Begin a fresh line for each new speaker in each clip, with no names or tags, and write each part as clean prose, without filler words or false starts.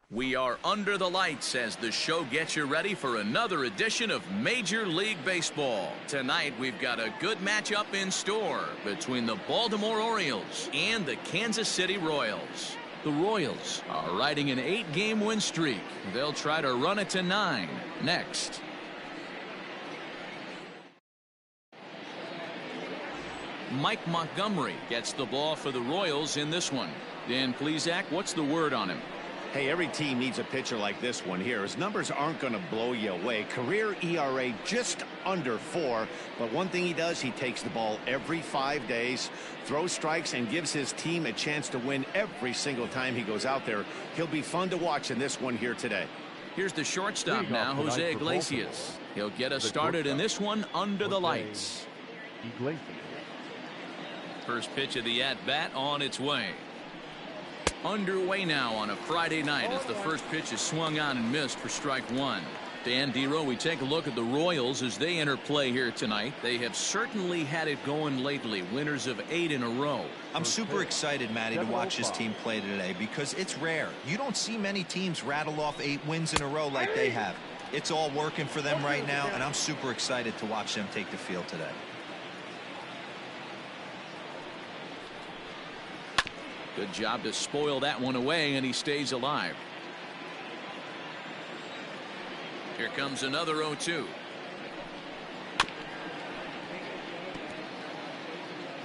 We are under the lights as the show gets you ready for another edition of Major League Baseball. Tonight, we've got a good matchup in store between the Baltimore Orioles and the Kansas City Royals. The Royals are riding an 8-game win streak. They'll try to run it to 9 next. Mike Montgomery gets the ball for the Royals in this one. Dan Plesac, what's the word on him?
Hey, every team needs a pitcher like this one here. His numbers aren't going to blow you away. Career ERA just under 4. But one thing he does, he takes the ball every 5 days, throws strikes, and gives his team a chance to win every single time he goes out there. He'll be fun to watch in this one here today.
Here's the shortstop now, Jose Iglesias. He'll get us started in this one under the lights. First pitch of the at-bat on its way. Underway now on a Friday night as the first pitch is swung on and missed for strike 1. Dan Dero, we take a look at the Royals as they enter play here tonight. They have certainly had it going lately, winners of 8 in a row.
I'm super excited, Matty, to watch this team play today because it's rare. You don't see many teams rattle off 8 wins in a row like they have. It's all working for them right now, and I'm super excited to watch them take the field today.
Good job to spoil that one away, and he stays alive. Here comes another 0-2.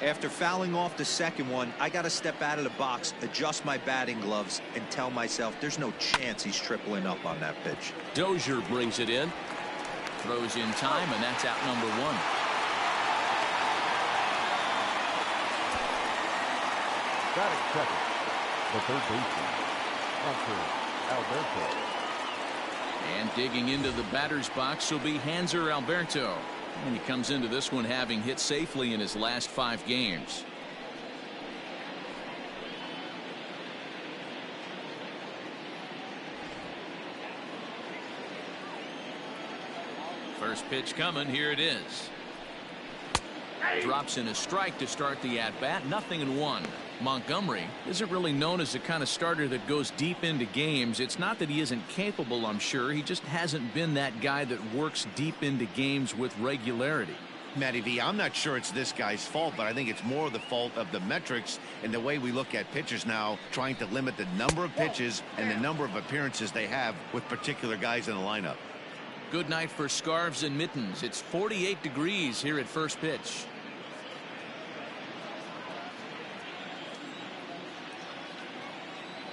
After fouling off the second one, I got to step out of the box, adjust my batting gloves, and tell myself there's no chance he's tripling up on that pitch.
Dozier brings it in. Throws in time, and that's out number 1.
Batting second, the third baseman, Alberto.
And digging into the batter's box will be Hanser Alberto. And he comes into this one having hit safely in his last 5 games. First pitch coming, here it is. Drops in a strike to start the at-bat, 0-1. Montgomery isn't really known as the kind of starter that goes deep into games. It's not that he isn't capable, I'm sure. He just hasn't been that guy that works deep into games with regularity.
Matty V, I'm not sure it's this guy's fault, but I think it's more the fault of the metrics and the way we look at pitchers now, trying to limit the number of pitches and the number of appearances they have with particular guys in the lineup.
Good night for scarves and mittens. It's 48 degrees here at first pitch.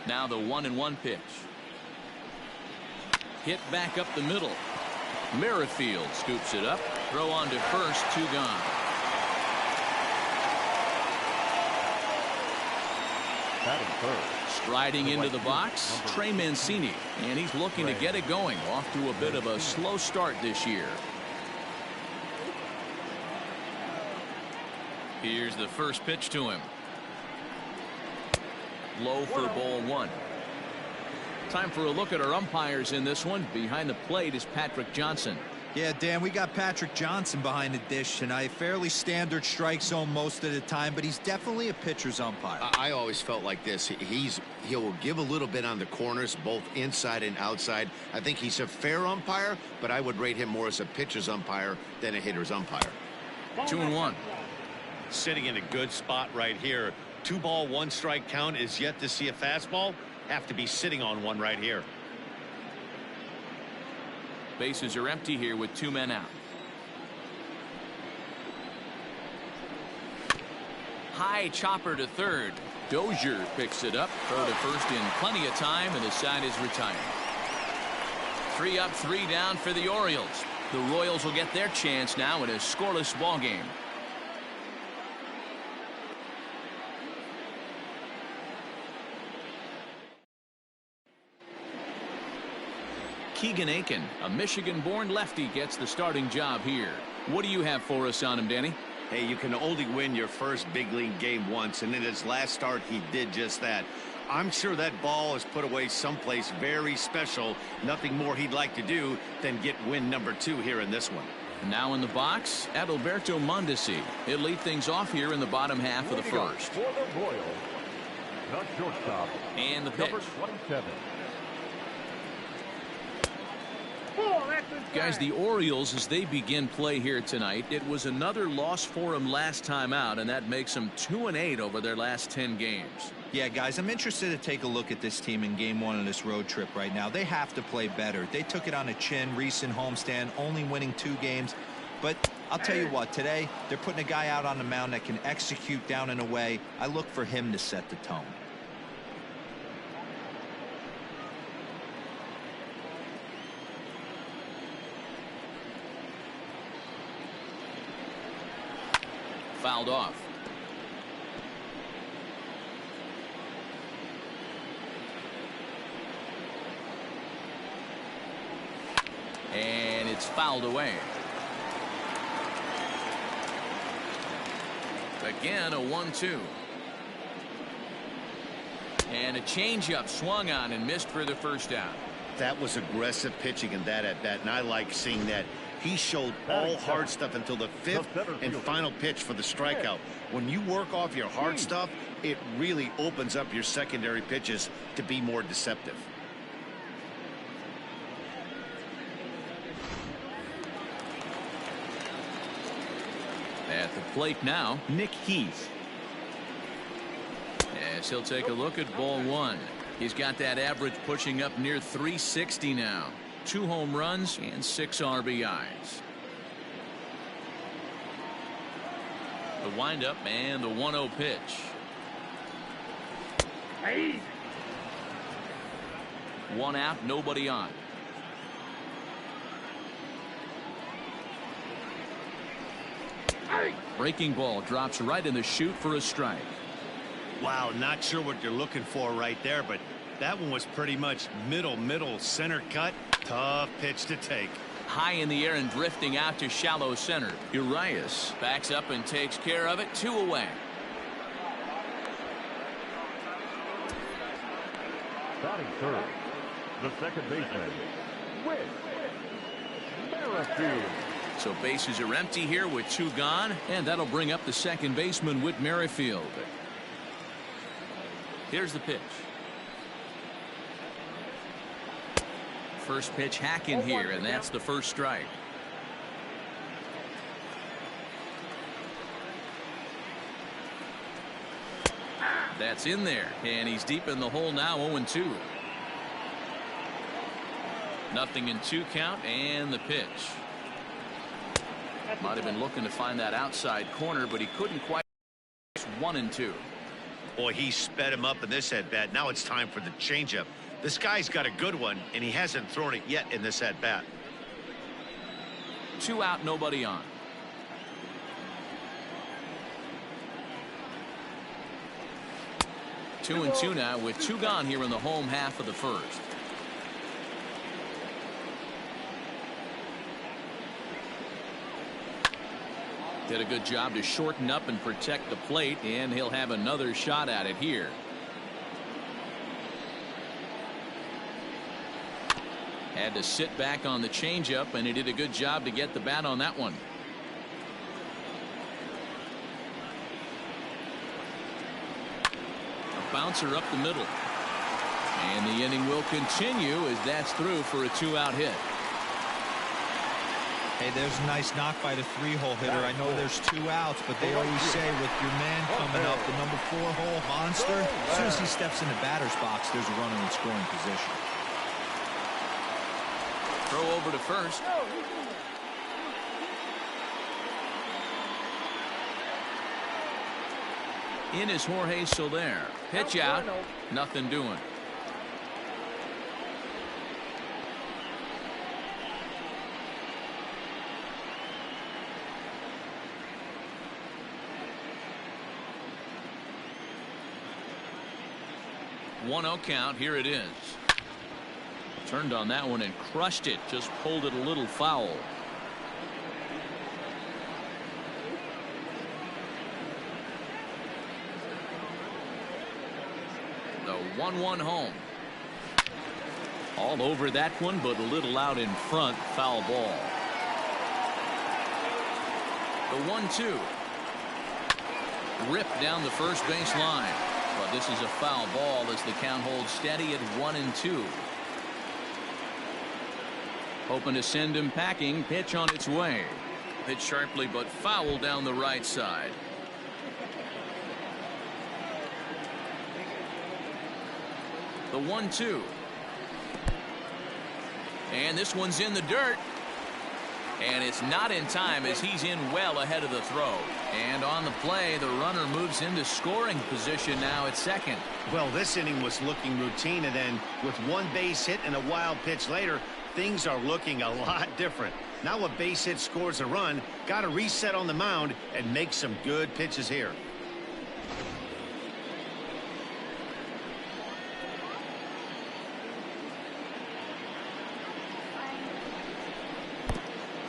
Now the 1-1 pitch. Hit back up the middle. Merrifield scoops it up. Throw on to first, 2 gone. Striding into the box, Trey Mancini, and he's looking to get it going. Off to a bit of a slow start this year. Here's the first pitch to him. Low for ball 1. Time for a look at our umpires in this one. Behind the plate is Patrick Johnson.
Yeah, Dan, we got Patrick Johnson behind the dish tonight. Fairly standard strike zone most of the time, but he's definitely a pitcher's umpire.
I always felt like this. He'll give a little bit on the corners, both inside and outside. I think he's a fair umpire, but I would rate him more as a pitcher's umpire than a hitter's umpire.
2-1.
Sitting in a good spot right here. 2-ball, 1-strike count is yet to see a fastball. Have to be sitting on one right here.
Bases are empty here with 2 men out. High chopper to third. Dozier picks it up. Throw to first in plenty of time, and the side is retired. 3 up, 3 down for the Orioles. The Royals will get their chance now in a scoreless ball game. Keegan Akin, a Michigan-born lefty, gets the starting job here. What do you have for us on him, Danny?
Hey, you can only win your first big league game once, and in his last start, he did just that. I'm sure that ball is put away someplace very special. Nothing more he'd like to do than get win number 2 here in this one.
Now in the box, Adalberto Mondesi. He'll lead things off here in the bottom half of the first.
For the Royals, the shortstop,
and the pitch.
number 27.
Guys, the Orioles, as they begin play here tonight, it was another loss for them last time out, and that makes them 2-8 over their last 10 games.
Yeah, guys, I'm interested to take a look at this team in game 1 of this road trip right now. They have to play better. They took it on the chin, recent homestand, only winning 2 games. But I'll tell you what, today they're putting a guy out on the mound that can execute down and away. I look for him to set the tone.
Fouled off. And it's fouled away. Again, a 1-2. And a changeup swung on and missed for the first out.
That was aggressive pitching in that at bat, and I like seeing that. He showed all hard stuff until the 5th and final pitch for the strikeout. When you work off your hard stuff, it really opens up your secondary pitches to be more deceptive.
At the plate now, Nick Heath. As he'll take a look at ball 1. He's got that average pushing up near 360 now. 2 home runs and 6 RBIs. The windup and the 1-0 pitch.
Hey.
1 out, nobody on. Breaking ball drops right in the chute for a strike.
Wow, not sure what you're looking for right there, but that one was pretty much middle center cut. Tough pitch to take.
High in the air and drifting out to shallow center. Urias backs up and takes care of it. 2 away.
Batting third, the second baseman, Whit Merrifield.
So bases are empty here with 2 gone, and that'll bring up the second baseman, Whit Merrifield. Here's the pitch. First pitch, Akin here, and that's the first strike. That's in there, and he's deep in the hole now. 0-2. Nothing in 2 count, and the pitch. Might have been looking to find that outside corner, but he couldn't quite. 1-2.
Boy, he sped him up in this at bat. Now it's time for the changeup. This guy's got a good one, and he hasn't thrown it yet in this at bat.
2 out, nobody on. Two and two now with 2 gone here in the home half of the first. Did a good job to shorten up and protect the plate, and he'll have another shot at it here. Had to sit back on the changeup, and he did a good job to get the bat on that one. A bouncer up the middle. And the inning will continue as that's through for a 2-out hit.
Hey, there's a nice knock by the 3-hole hitter. I know there's 2 outs, but they always say with your man coming up, the number 4-hole monster, as soon as he steps in the batter's box, there's a runner in scoring position.
Throw over to first. In is Jorge Soler. Pitch out. Nothing doing. One-oh count. Here it is. Turned on that one and crushed it. Just pulled it a little foul. The 1-1 home. All over that one, but a little out in front. Foul ball. The 1-2. Ripped down the first base line. But this is a foul ball as the count holds steady at 1-2. Hoping to send him packing. Pitch on its way. Hit sharply but foul down the right side. The 1-2. And this one's in the dirt. And it's not in time as he's in well ahead of the throw. And on the play, the runner moves into scoring position now at second.
Well, this inning was looking routine, and then with one base hit and a wild pitch later, things are looking a lot different. Now a base hit scores a run, got to reset on the mound and make some good pitches here.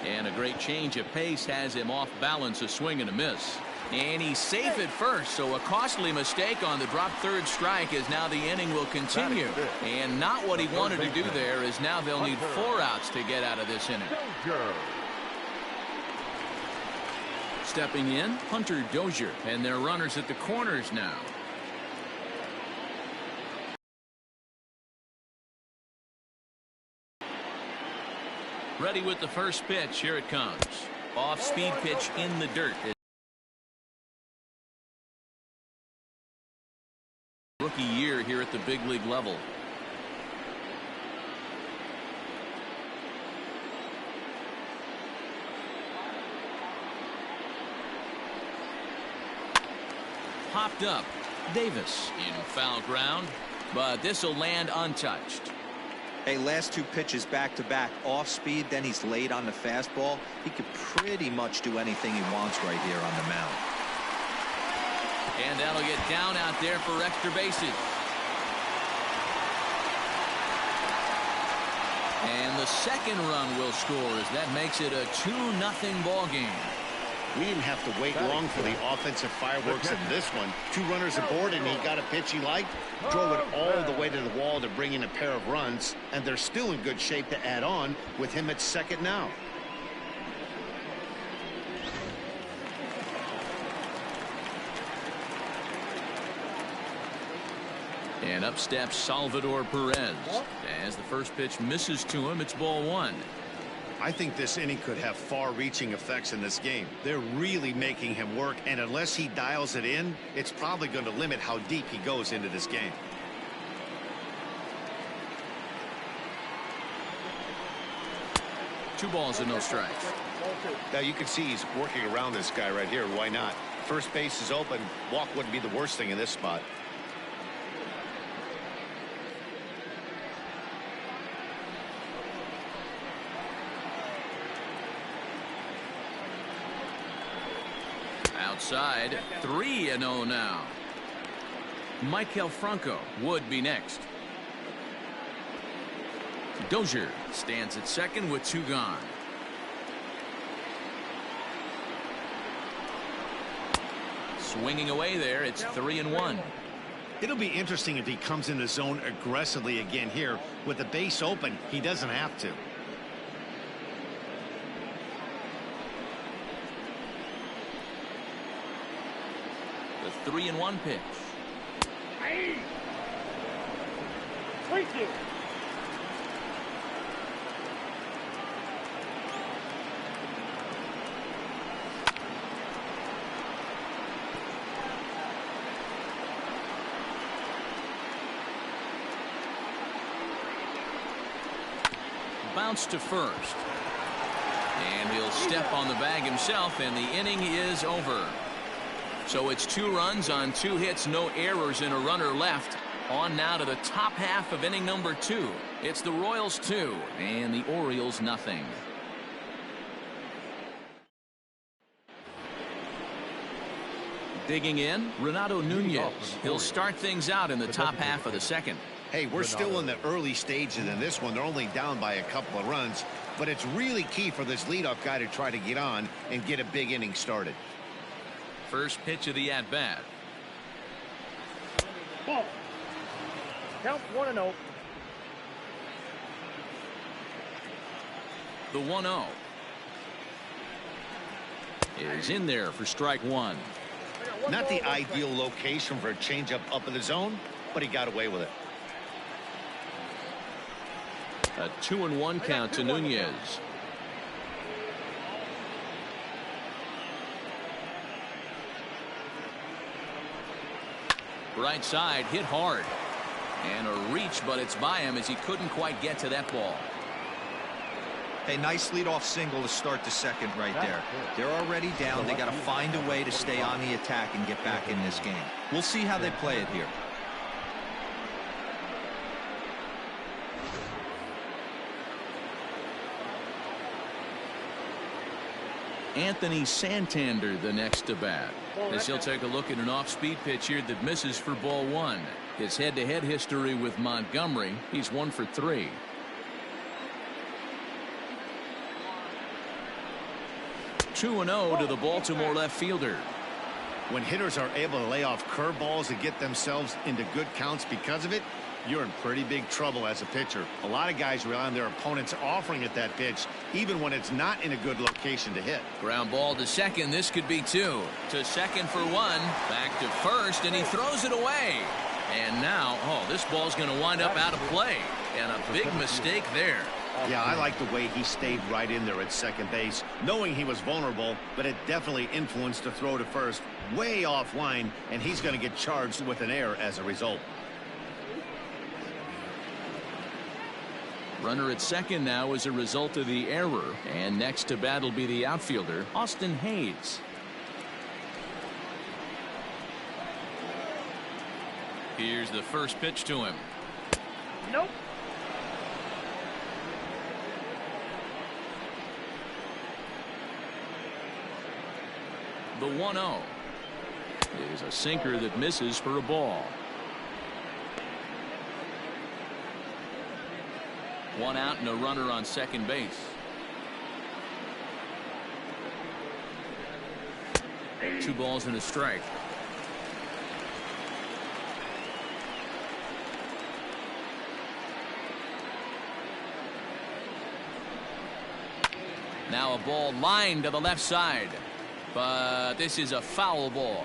And a great change of pace has him off balance, a swing and a miss. And he's safe at first, so a costly mistake on the drop third strike as now the inning will continue. And not what he wanted to do there, as now they'll need 4 outs to get out of this inning. Stepping in, Hunter Dozier, and their runners at the corners now. Ready with the first pitch. Here it comes. Off-speed pitch in the dirt. Rookie year here at the big league level. Popped up. Davis in foul ground, but this will land untouched.
Hey, last 2 pitches back-to-back off speed, then he's laid on the fastball. He could pretty much do anything he wants right here on the mound.
And that'll get down out there for extra bases. And the second run will score as that makes it a 2-0 ball game.
We didn't have to wait long for the offensive fireworks in this one. 2 runners aboard, and he got a pitch he liked, drove it all the way to the wall to bring in a pair of runs, and they're still in good shape to add on with him at second now.
And up steps Salvador Perez. As the first pitch misses to him, it's ball 1.
I think this inning could have far-reaching effects in this game. They're really making him work, and unless he dials it in, it's probably going to limit how deep he goes into this game.
Two balls and no strikes.
Now you can see he's working around this guy right here. Why not? First base is open. Walk wouldn't be the worst thing in this spot.
Outside, 3-0 now. Michael Franco would be next. Dozier stands at second with 2 gone. Swinging away there, it's 3-1.
It'll be interesting if he comes in the zone aggressively again here. With the base open, he doesn't have to.
The 3-1 pitch.
Thank you.
Bounce to first. And he'll step on the bag himself, and the inning is over. So it's 2 runs on 2 hits, no errors, and a runner left. On now to the top half of inning number 2. It's the Royals 2 and the Orioles nothing. Digging in, Renato Nunez. He'll start things out in the top half of the second.
Hey, we're still in the early stages in this one. They're only down by a couple of runs, but it's really key for this leadoff guy to try to get on and get a big inning started.
First pitch of the at-bat.
Ball. Count 1-0.
The 1-0 is in there for strike 1.
Not the ideal location for a changeup up in the zone, but he got away with it.
A 2-1 count to Nunez. Right side hit hard. And a reach, but it's by him as he couldn't quite get to that ball.
Hey, nice leadoff single to start the second right there. They're already down. They got to find a way to stay on the attack and get back in this game. We'll see how they play it here.
Anthony Santander the next to bat, as he'll take a look at an off-speed pitch here that misses for ball one. His head-to-head history with Montgomery, he's 1 for 3. Two and 0 to the Baltimore left fielder.
When hitters are able to lay off curveballs and get themselves into good counts because of it, you're in pretty big trouble as a pitcher. A lot of guys rely on their opponents offering at that pitch, even when it's not in a good location to hit.
Ground ball to second. This could be 2. To second for 1. Back to first, and he throws it away. And now, this ball's going to wind up out of play. And a big mistake there.
Yeah, I like the way he stayed right in there at second base, knowing he was vulnerable, but it definitely influenced the throw to first, way offline, and he's going to get charged with an error as a result.
Runner at second now as a result of the error, and next to bat will be the outfielder, Austin Hayes. Here's the first pitch to him.
Nope.
The 1-0 is a sinker that misses for a ball. 1 out and a runner on second base. Two balls and a strike. Now a ball lined to the left side, but this is a foul ball.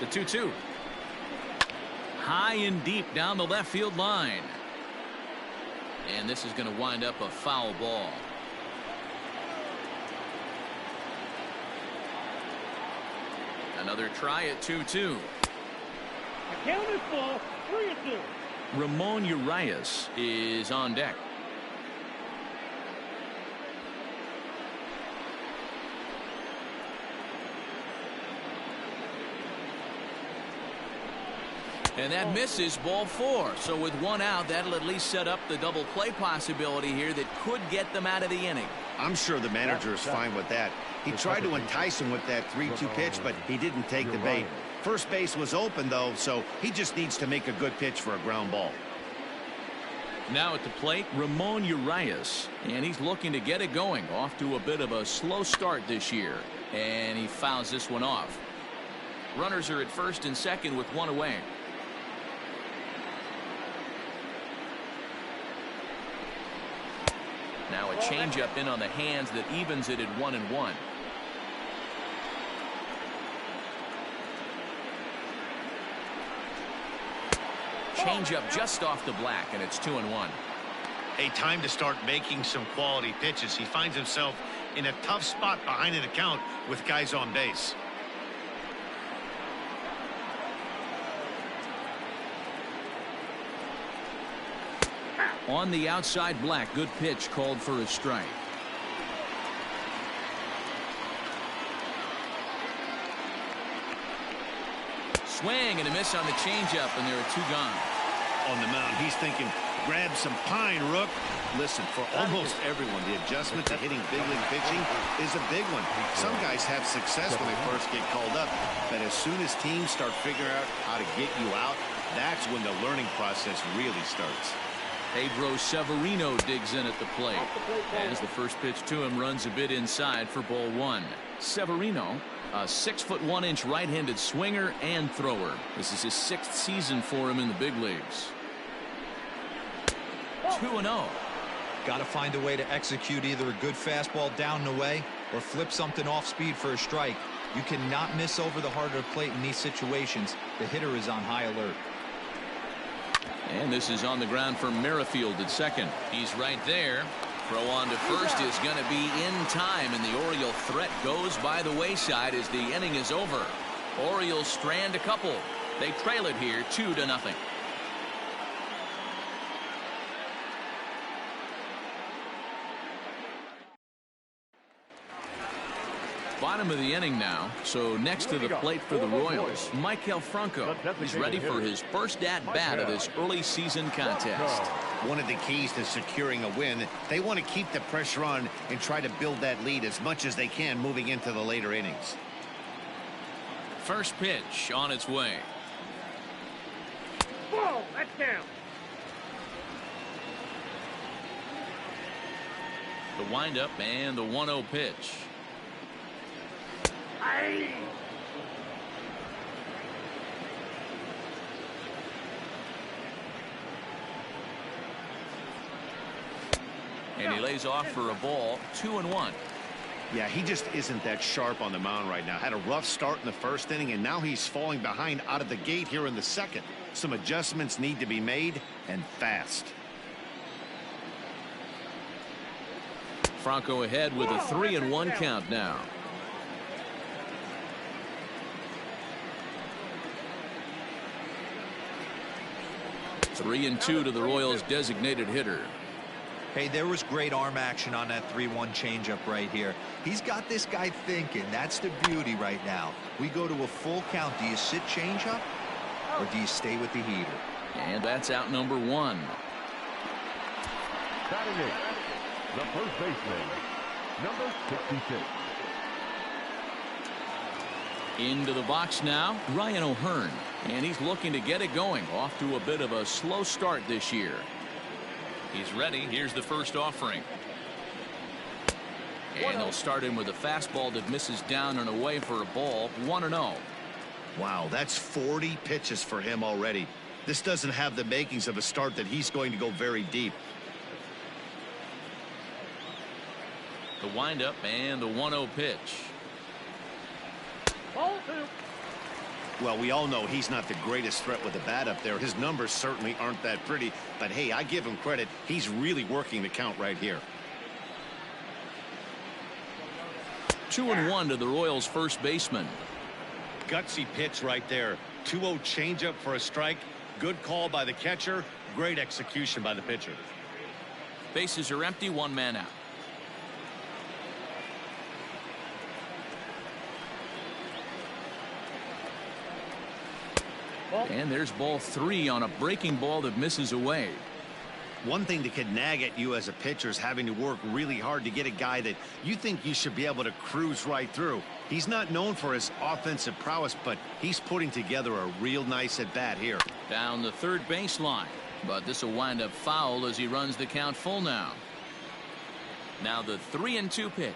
The 2-2. High and deep down the left field line. And this is going to wind up a foul ball. Another try at 2-2.
The count is full. 3-2.
Ramon Urias is on deck. And that misses, ball 4. So with 1 out, that'll at least set up the double play possibility here that could get them out of the inning.
I'm sure the manager is fine with that. He tried to entice him with that 3-2 pitch, but he didn't take the bait. First base was open, though, so he just needs to make a good pitch for a ground ball.
Now at the plate, Ramon Urias, and he's looking to get it going. Off to a bit of a slow start this year, and he fouls this one off. Runners are at first and second with 1 away. Now a changeup in on the hands that evens it at 1-1. Changeup just off the black, and it's 2-1.
A time to start making some quality pitches. He finds himself in a tough spot behind an account with guys on base.
On the outside black, good pitch called for a strike. Swing and a miss on the changeup, and there are 2 gone.
On the mound, he's thinking, grab some pine, Rook. Listen, for almost everyone, the adjustment to hitting big league pitching is a big one. Some guys have success when they first get called up, but as soon as teams start figuring out how to get you out, that's when the learning process really starts.
Pedro Severino digs in at the plate as the first pitch to him runs a bit inside for ball 1. Severino, a 6'1" right-handed swinger and thrower. This is his 6th season for him in the big leagues. 2-0.
Got to find a way to execute either a good fastball down and away or flip something off speed for a strike. You cannot miss over the heart of the plate in these situations. The hitter is on high alert.
And this is on the ground for Merrifield at second. He's right there. Throw on to first is going to be in time, and the Oriole threat goes by the wayside as the inning is over. Orioles strand a couple. They trail it here 2-0. Bottom of the inning now, so next to the plate for the Royals, Maikel Franco. He's ready for his first at-bat of this early season contest.
One of the keys to securing a win, they want to keep the pressure on and try to build that lead as much as they can moving into the later innings.
First pitch on its way.
Ball, that's down.
The windup and the 1-0 pitch.
Aye.
And he lays off for a ball. 2-1.
Yeah, he just isn't that sharp on the mound right now. Had a rough start in the first inning, and now he's falling behind out of the gate here in the second. Some adjustments need to be made, and fast.
Franco ahead with a 3-1 count now. 3-2 to the Royals' designated hitter.
Hey, there was great arm action on that 3-1 changeup right here. He's got this guy thinking. That's the beauty right now. We go to a full count. Do you sit changeup or do you stay with the heater?
And that's out number 1.
Batting it, the first baseman, number 66.
Into the box now, Ryan O'Hearn. And he's looking to get it going. Off to a bit of a slow start this year. He's ready. Here's the first offering. And they'll start him with a fastball that misses down and away for a ball. 1-0.
Wow, that's 40 pitches for him already. This doesn't have the makings of a start that he's going to go very deep.
The windup and the 1-0 pitch.
Ball 2.
Well, we all know he's not the greatest threat with the bat up there. His numbers certainly aren't that pretty. But, hey, I give him credit. He's really working the count right here.
2-1 to the Royals' first baseman.
Gutsy pitch right there. 2-0 changeup for a strike. Good call by the catcher. Great execution by the pitcher.
Bases are empty. 1 man out. And there's ball 3 on a breaking ball that misses away.
One thing that could nag at you as a pitcher is having to work really hard to get a guy that you think you should be able to cruise right through. He's not known for his offensive prowess, but he's putting together a real nice at bat here.
Down the third baseline, but this will wind up foul as he runs the count full now. Now the 3-2 pitch.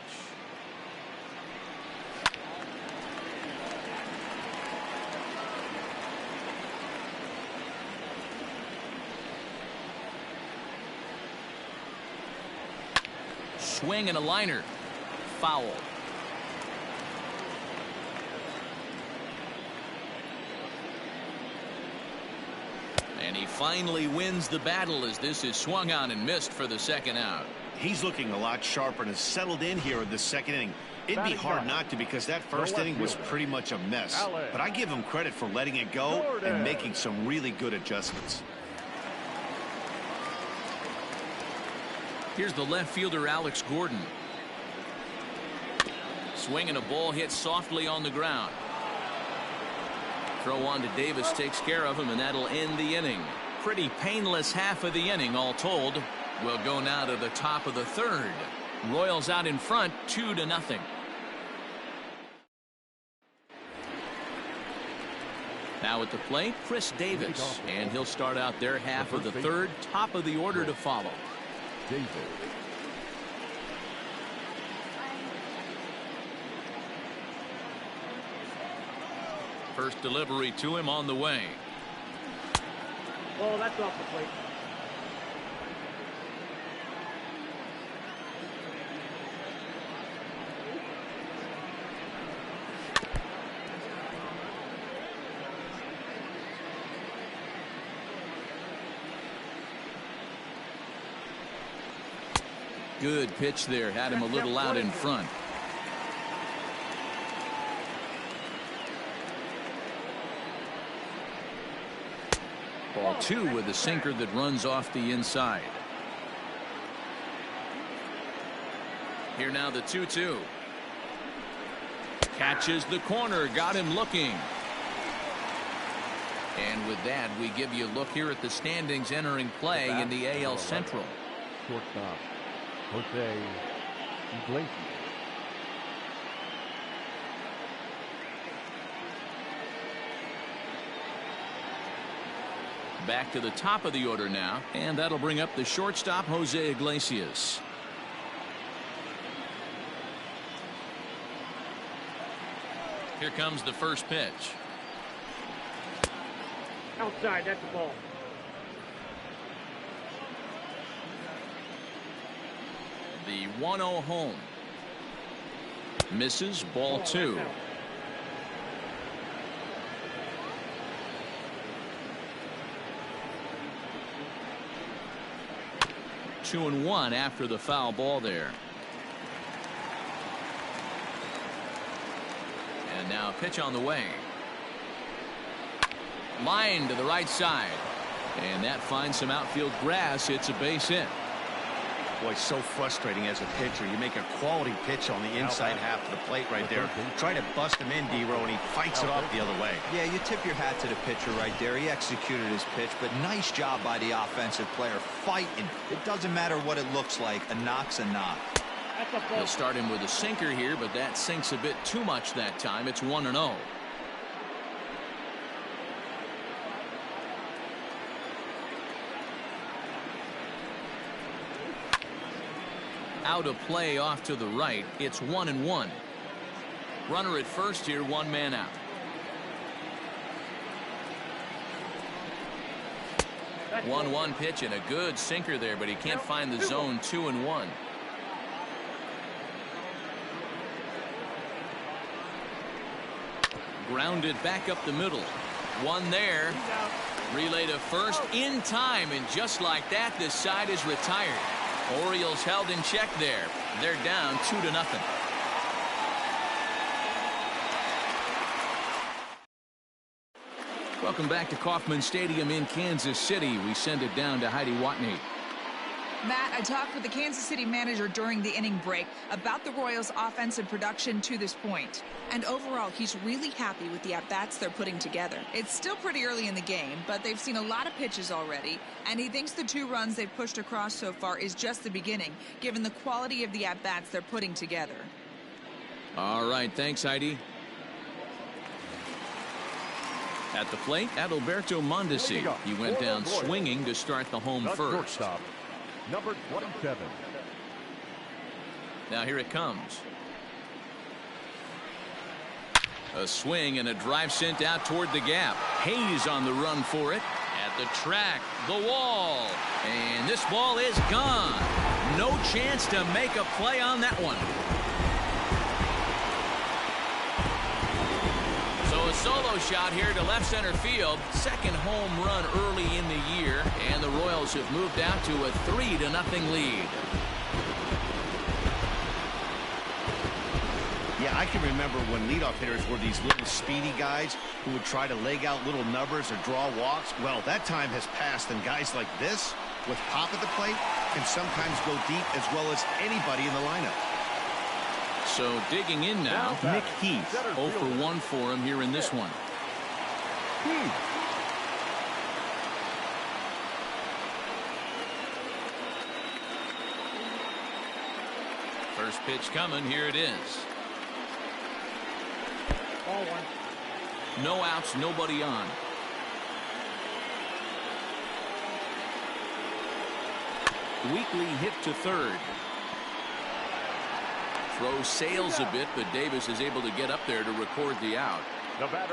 Swing and a liner. Foul. And he finally wins the battle as this is swung on and missed for the second out.
He's looking a lot sharper and has settled in here in the second inning. It'd be hard not to because that first inning was pretty much a mess. But I give him credit for letting it go and making some really good adjustments.
Here's the left fielder, Alex Gordon. Swinging a ball hit softly on the ground. Throw on to Davis takes care of him, and that'll end the inning. Pretty painless half of the inning, all told. We'll go now to the top of the third. Royals out in front, 2-0. Now at the plate, Chris Davis, and he'll start out their half of the third. Top of the order to follow.
Davis.
First delivery to him on the way.
Oh, that's off the plate.
Good pitch there. Had him a little out in front. Ball 2 with a sinker that runs off the inside. Here now the 2-2. Catches the corner. Got him looking. And with that, we give you a look here at the standings entering play in the AL Central.
Shortstop, Jose Iglesias.
Back to the top of the order now, and that'll bring up the shortstop, Jose Iglesias. Here comes the first pitch.
Outside, that's the ball.
The 1-0 home. Misses, ball 2. Two and 1 after the foul ball there. And now a pitch on the way. Line to the right side. And that finds some outfield grass. It's a base hit.
Boy, so frustrating as a pitcher. You make a quality pitch on the inside half of the plate right there. Try to bust him in, D-Row, and he fights it off the other way.
Yeah, you tip your hat to the pitcher right there. He executed his pitch, but nice job by the offensive player fighting. It doesn't matter what it looks like. A knock's a knock.
He'll start him with a sinker here, but that sinks a bit too much that time. It's 1-0. Out of play off to the right. It's 1-1. Runner at first here, 1 man out.
That's
1-1 pitch and a good sinker there, but he can't find the zone. 2-1. Grounded back up the middle. One there. Relay to first in time, and just like that, this side is retired. Orioles held in check there. They're down 2-0. Welcome back to Kauffman Stadium in Kansas City. We send it down to Heidi Watney.
Matt, I talked with the Kansas City manager during the inning break about the Royals' offensive production to this point. And overall, he's really happy with the at-bats they're putting together. It's still pretty early in the game, but they've seen a lot of pitches already, and he thinks the 2 runs they've pushed across so far is just the beginning, given the quality of the at-bats they're putting together.
All right, thanks, Heidi. At the plate, Adalberto Mondesi. He went down swinging to start the home first.
Shortstop, number 27.
Now here it comes. A swing and a drive sent out toward the gap. Hayes on the run for it. At the track, the wall. And this ball is gone. No chance to make a play on that one. So a solo shot here to left center field. Second home run early in the year. And the Royals have moved out to a 3-0 lead.
Yeah, I can remember when leadoff hitters were these little speedy guys who would try to leg out little numbers or draw walks. Well, that time has passed, and guys like this, with pop at the plate, can sometimes go deep as well as anybody in the lineup.
So digging in now, Nick Heath. 0 for 1 for him here in this one. First pitch coming. Here it is.
Ball 1.
No outs, nobody on. Weekly hit to third. Throw sails a bit, but Davis is able to get up there to record the out.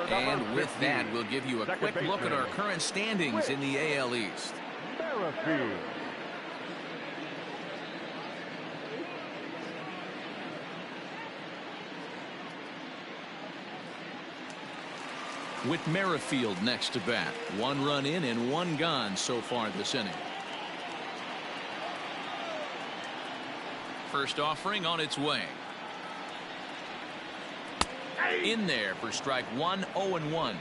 And with that, we'll give you a quick look at our current standings in the AL East.
Merrifield.
With Merrifield next to bat. 1 run in and 1 gone so far this inning. First offering on its way. In there for strike one, 0-1.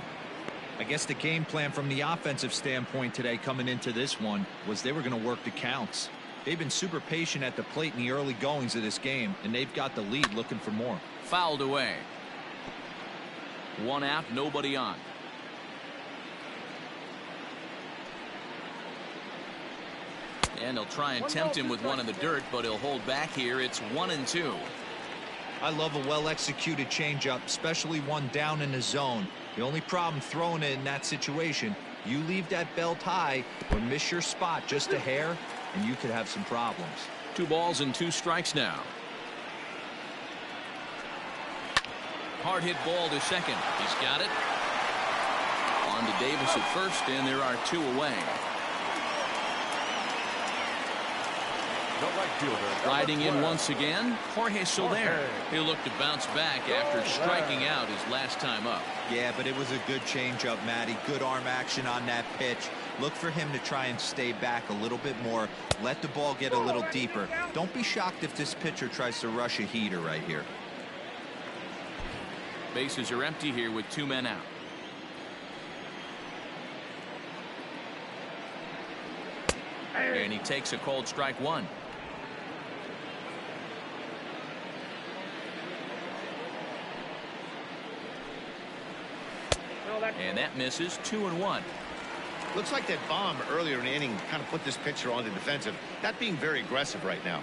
I guess the game plan from the offensive standpoint today coming into this one was they were going to work the counts. They've been super patient at the plate in the early goings of this game, and they've got the lead looking for more.
Fouled away. One out, nobody on. And he'll try and tempt him with one in the dirt, but he'll hold back here. It's 1-2.
I love a well-executed changeup, especially one down in the zone. The only problem throwing it in that situation, you leave that belt high or miss your spot just a hair, and you could have some problems.
2 balls and 2 strikes now. Hard hit ball to second. He's got it. On to Davis at first, and there are 2 away. Riding in once again, Jorge Soler. He'll look to bounce back after striking out his last time up.
Yeah, but it was a good changeup, Matty. Good arm action on that pitch. Look for him to try and stay back a little bit more. Let the ball get a little deeper. Don't be shocked if this pitcher tries to rush a heater right here.
Bases are empty here with 2 men out. And he takes a cold strike 1. And that misses. 2-1.
Looks like that bomb earlier in the inning kind of put this pitcher on the defensive. Not being very aggressive right now.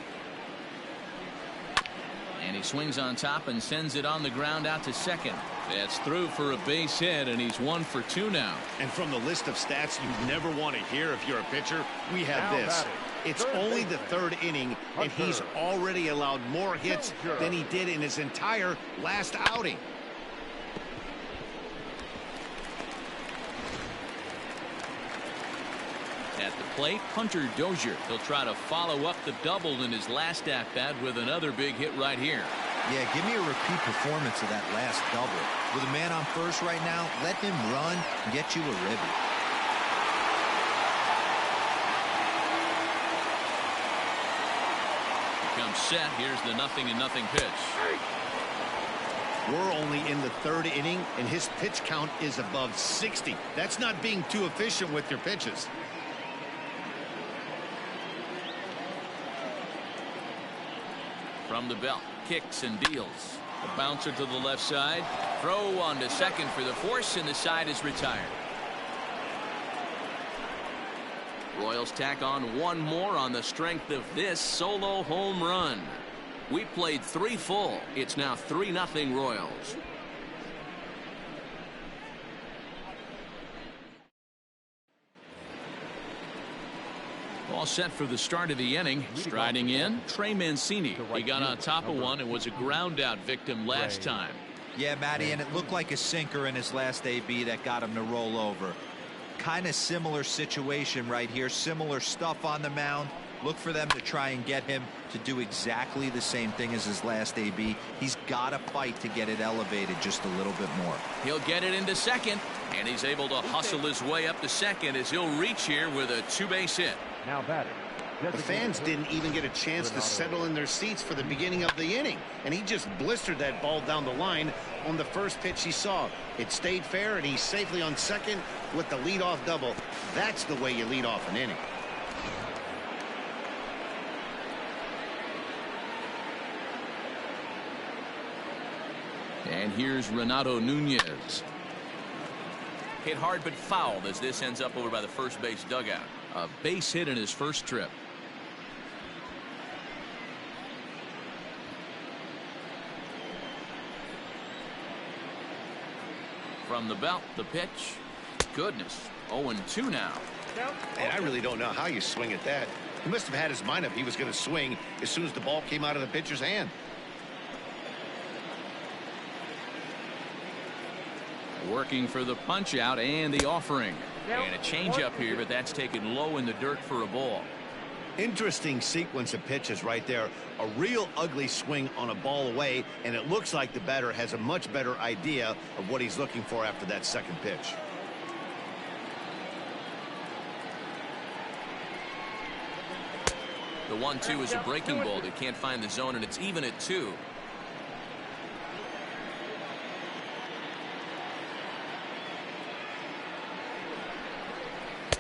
And he swings on top and sends it on the ground out to second. That's through for a base hit, and he's 1 for 2 now.
And from the list of stats you never want to hear if you're a pitcher, we have this. It's only the 3rd inning, and he's already allowed more hits than he did in his entire last outing.
At the plate, Hunter Dozier. He'll try to follow up the double in his last at-bat with another big hit right here.
Yeah, give me a repeat performance of that last double. With a man on first right now, let him run and get you a ribby.
Comes set. Here's the 0-0 pitch.
We're only in the 3rd inning, and his pitch count is above 60. That's not being too efficient with your pitches.
From the belt, kicks and deals. A bouncer to the left side. Throw on to second for the force, and the side is retired. Royals tack on 1 more on the strength of this solo home run. We played 3 full. It's now 3-0 Royals. All set for the start of the inning. Striding in, Trey Mancini. He got on top of one and was a ground out victim last time.
Yeah, Matty, and it looked like a sinker in his last AB that got him to roll over. Kind of similar situation right here. Similar stuff on the mound. Look for them to try and get him to do exactly the same thing as his last AB. He's got to fight to get it elevated just a little bit more.
He'll get it into second, and he's able to hustle his way up to second as he'll reach here with a 2-base hit.
Now batting.
The fans didn't even get a chance to settle in their seats for the beginning of the inning, and he just blistered that ball down the line on the first pitch he saw. It stayed fair, and he's safely on second with the leadoff double. That's the way you lead off an inning.
And here's Renato Nunez. Hit hard but fouled as this ends up over by the first base dugout. A base hit in his first trip. From the belt, the pitch. Goodness, 0-2 now.
And I really don't know how you swing at that. He must have had his mind up he was going to swing as soon as the ball came out of the pitcher's hand.
Working for the punch out and the offering. And a changeup here, but that's taken low in the dirt for a ball.
Interesting sequence of pitches right there. A real ugly swing on a ball away, and it looks like the batter has a much better idea of what he's looking for after that second pitch.
The 1-2 is a breaking ball that can't find the zone, and it's even at 2.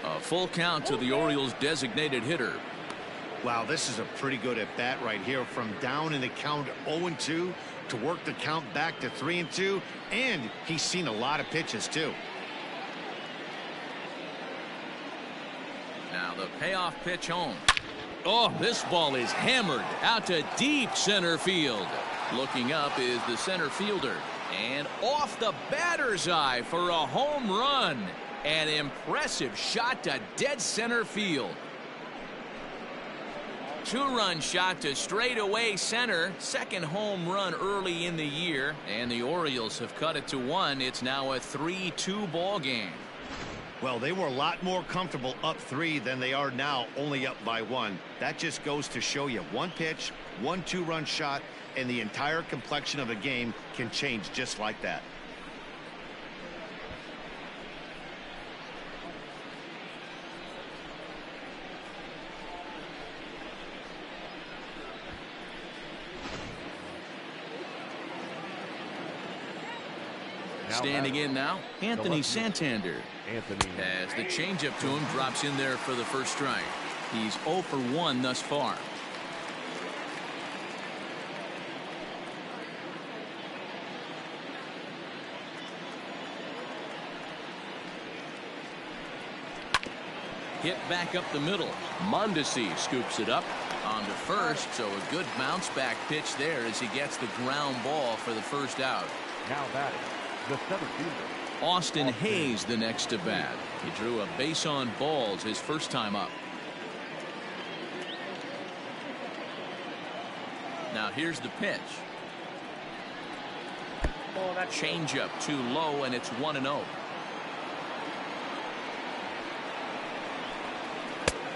A full count to the Orioles' designated hitter.
Wow, this is a pretty good at bat right here, from down in the count 0-2 to work the count back to 3-2, and he's seen a lot of pitches too.
Now the payoff pitch home. Oh, this ball is hammered out to deep center field. Looking up is the center fielder, and off the batter's eye for a home run. An impressive shot to dead center field. 2-run shot to straightaway center. Second home run early in the year, and the Orioles have cut it to 1. It's now a 3-2 ball game.
Well, they were a lot more comfortable up 3 than they are now, only up by 1. That just goes to show you, one pitch, 1 2-run shot, and the entire complexion of a game can change just like that.
Standing in now, Anthony Santander.
Anthony.
As the changeup to him drops in there for the first strike. He's 0 for 1 thus far. Hit back up the middle. Mondesi scoops it up on to first, so a good bounce back pitch there as he gets the ground ball for the first out.
Now batting, the center fielder.
Austin Hayes the next to bat. He drew a base on balls his first time up. Now here's the pitch. Changeup too low, and it's 1-0.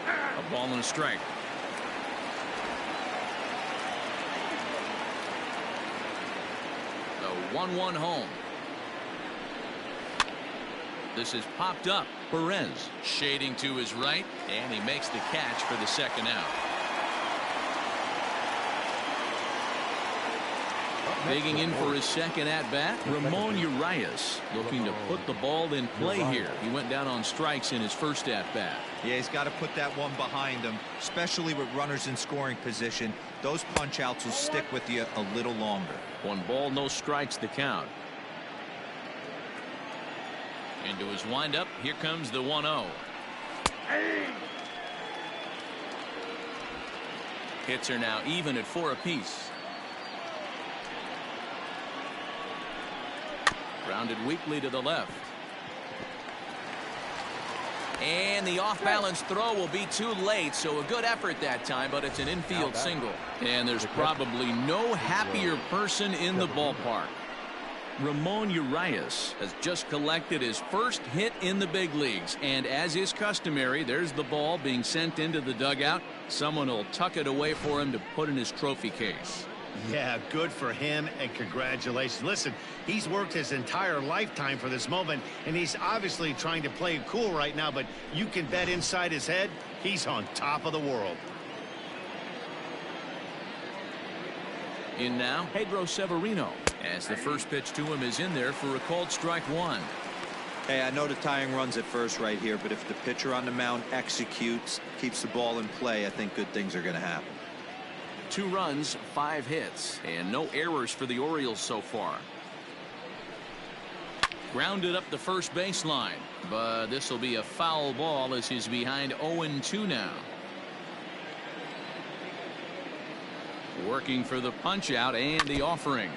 A ball and a strike. The 1-1 home. This is popped up. Perez shading to his right, and he makes the catch for the second out. Digging in for his second at-bat, Ramon Urias, looking to put the ball in play here. He went down on strikes in his first at-bat.
Yeah, he's got to put that one behind him, especially with runners in scoring position. Those punch-outs will stick with you a little longer.
1 ball, no strikes, the count. Into his windup, here comes the 1-0. Hits are now even at 4 apiece. Grounded weakly to the left. And the off-balance throw will be too late, so a good effort that time, but it's an infield single. And there's probably no happier person in the ballpark. Ramon Urias has just collected his first hit in the big leagues, and as is customary, there's the ball being sent into the dugout. Someone will tuck it away for him to put in his trophy case.
Yeah, good for him, and congratulations. Listen, he's worked his entire lifetime for this moment, and he's obviously trying to play it cool right now, but you can bet inside his head, he's on top of the world.
In now, Pedro Severino, as the first pitch to him is in there for a called strike 1.
Hey, I know the tying runs at first right here, but if the pitcher on the mound executes, keeps the ball in play, I think good things are going to happen.
2 runs, 5 hits, and no errors for the Orioles so far. Grounded up the first baseline, but this will be a foul ball as he's behind 0-2 now. Working for the punch out and the offering.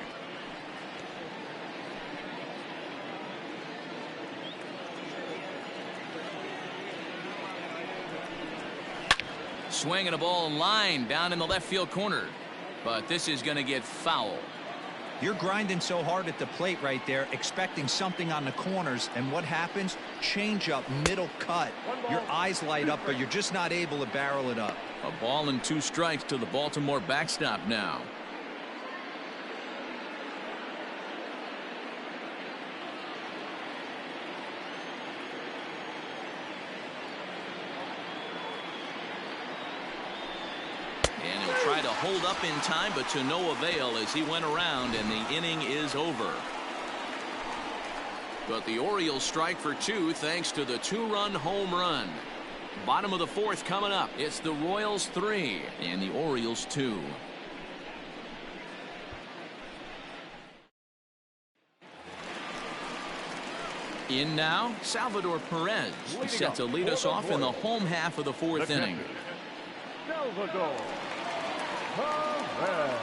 Swinging a ball line down in the left field corner, but this is going to get foul.
You're grinding so hard at the plate right there, expecting something on the corners, and what happens? Change up, middle cut. Your eyes light up, but you're just not able to barrel it up.
A ball and 2 strikes to the Baltimore backstop now. hold up in time, but to no avail as he went around, and the inning is over. But the Orioles strike for two thanks to the two-run home run. Bottom of the fourth coming up. It's the Royals 3 and the Orioles 2. In now, Salvador Perez. He's set to lead us off in the home half of the fourth inning.
Salvador Perez.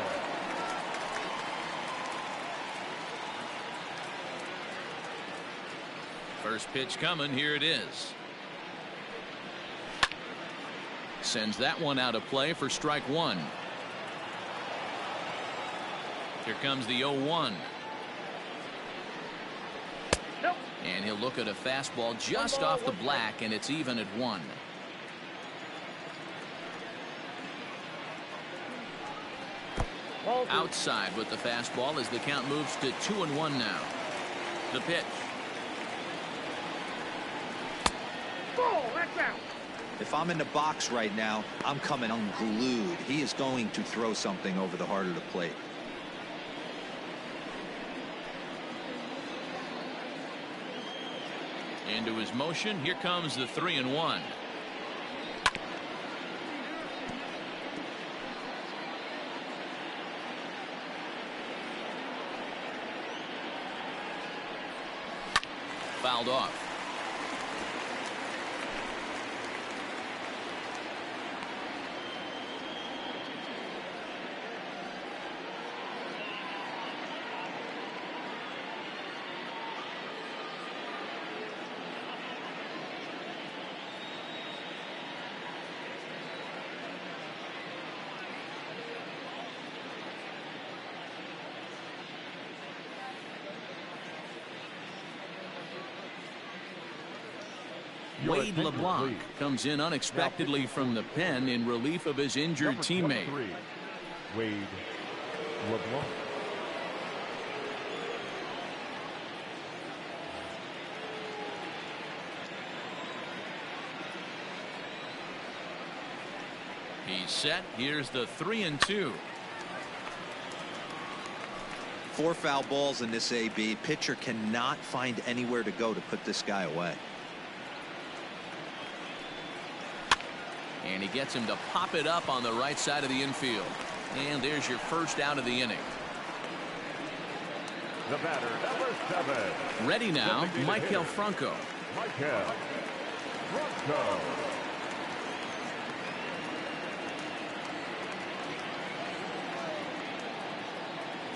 First pitch coming. Here it is. Sends that one out of play for strike one. Here comes the 0-1.
Nope.
And he'll look at a fastball just off the black, and it's even at 1. Outside with the fastball as the count moves to 2-1 now. The pitch.
Ball, that's out.
If I'm in the box right now, I'm coming unglued. He is going to throw something over the heart of the plate.
Into his motion. Here comes the 3-1. Fouled off. Wade LeBlanc comes in unexpectedly from the pen in relief of his injured teammate.
Wade LeBlanc.
He's set. Here's the 3-2.
4 foul balls in this AB. Pitcher cannot find anywhere to go to put this guy away.
And he gets him to pop it up on the right side of the infield. And there's your first out of the inning.
The batter, number 7.
Ready now, Michael Franco.
Michael Franco.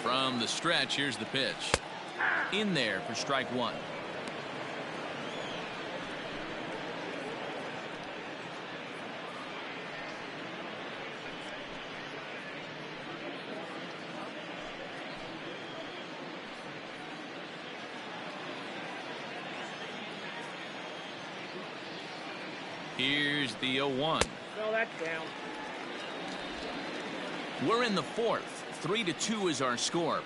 From the stretch, here's the pitch. In there for strike one. Here's the 0-1.
Well, that's down.
We're in the fourth. 3-2 is our score.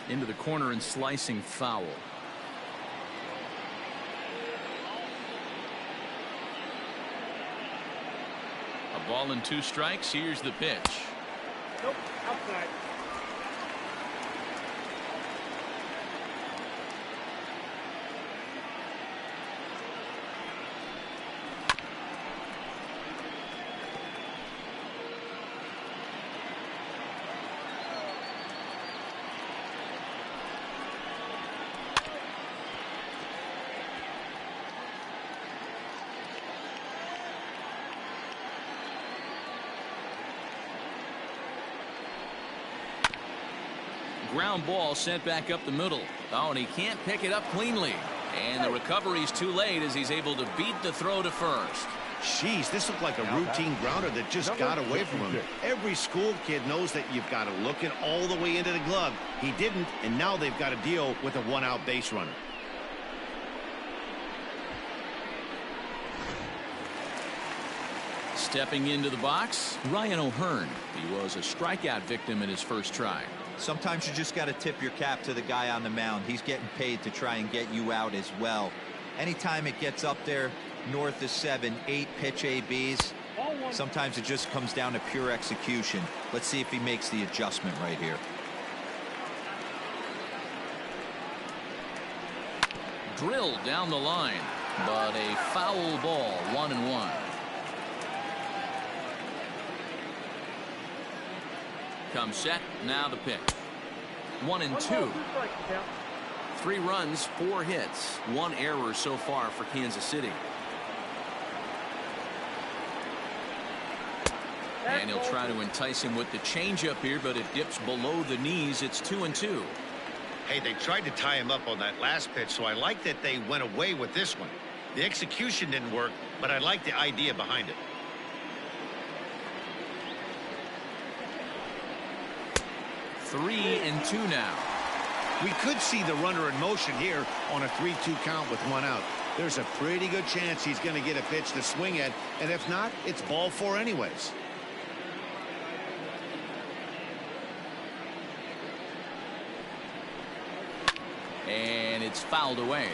Into the corner and slicing foul. A ball and 2 strikes. Here's the pitch.
Nope, outside.
Ground ball sent back up the middle. Oh, and he can't pick it up cleanly. And the recovery's too late as he's able to beat the throw to first.
Jeez, this looked like a routine grounder that just got away from him. Every school kid knows that you've got to look it all the way into the glove. He didn't, and now they've got to deal with a 1-out base runner.
Stepping into the box, Ryan O'Hearn. He was a strikeout victim in his first try.
Sometimes you just got to tip your cap to the guy on the mound. He's getting paid to try and get you out as well. Anytime it gets up there, north of 7, 8 pitch ABs. Sometimes it just comes down to pure execution. Let's see if he makes the adjustment right here.
Drilled down the line, but a foul ball, 1-1. Comes set, now the pitch. 1-2. 3 runs, 4 hits, 1 error so far for Kansas City. And he'll try to entice him with the changeup here, but it dips below the knees. It's 2-2.
Hey, they tried to tie him up on that last pitch, so I like that they went away with this one. The execution didn't work, but I like the idea behind it.
3-2 now.
We could see the runner in motion here on a 3-2 count with 1 out. There's a pretty good chance he's going to get a pitch to swing at, and if not, it's ball 4 anyways.
And it's fouled away.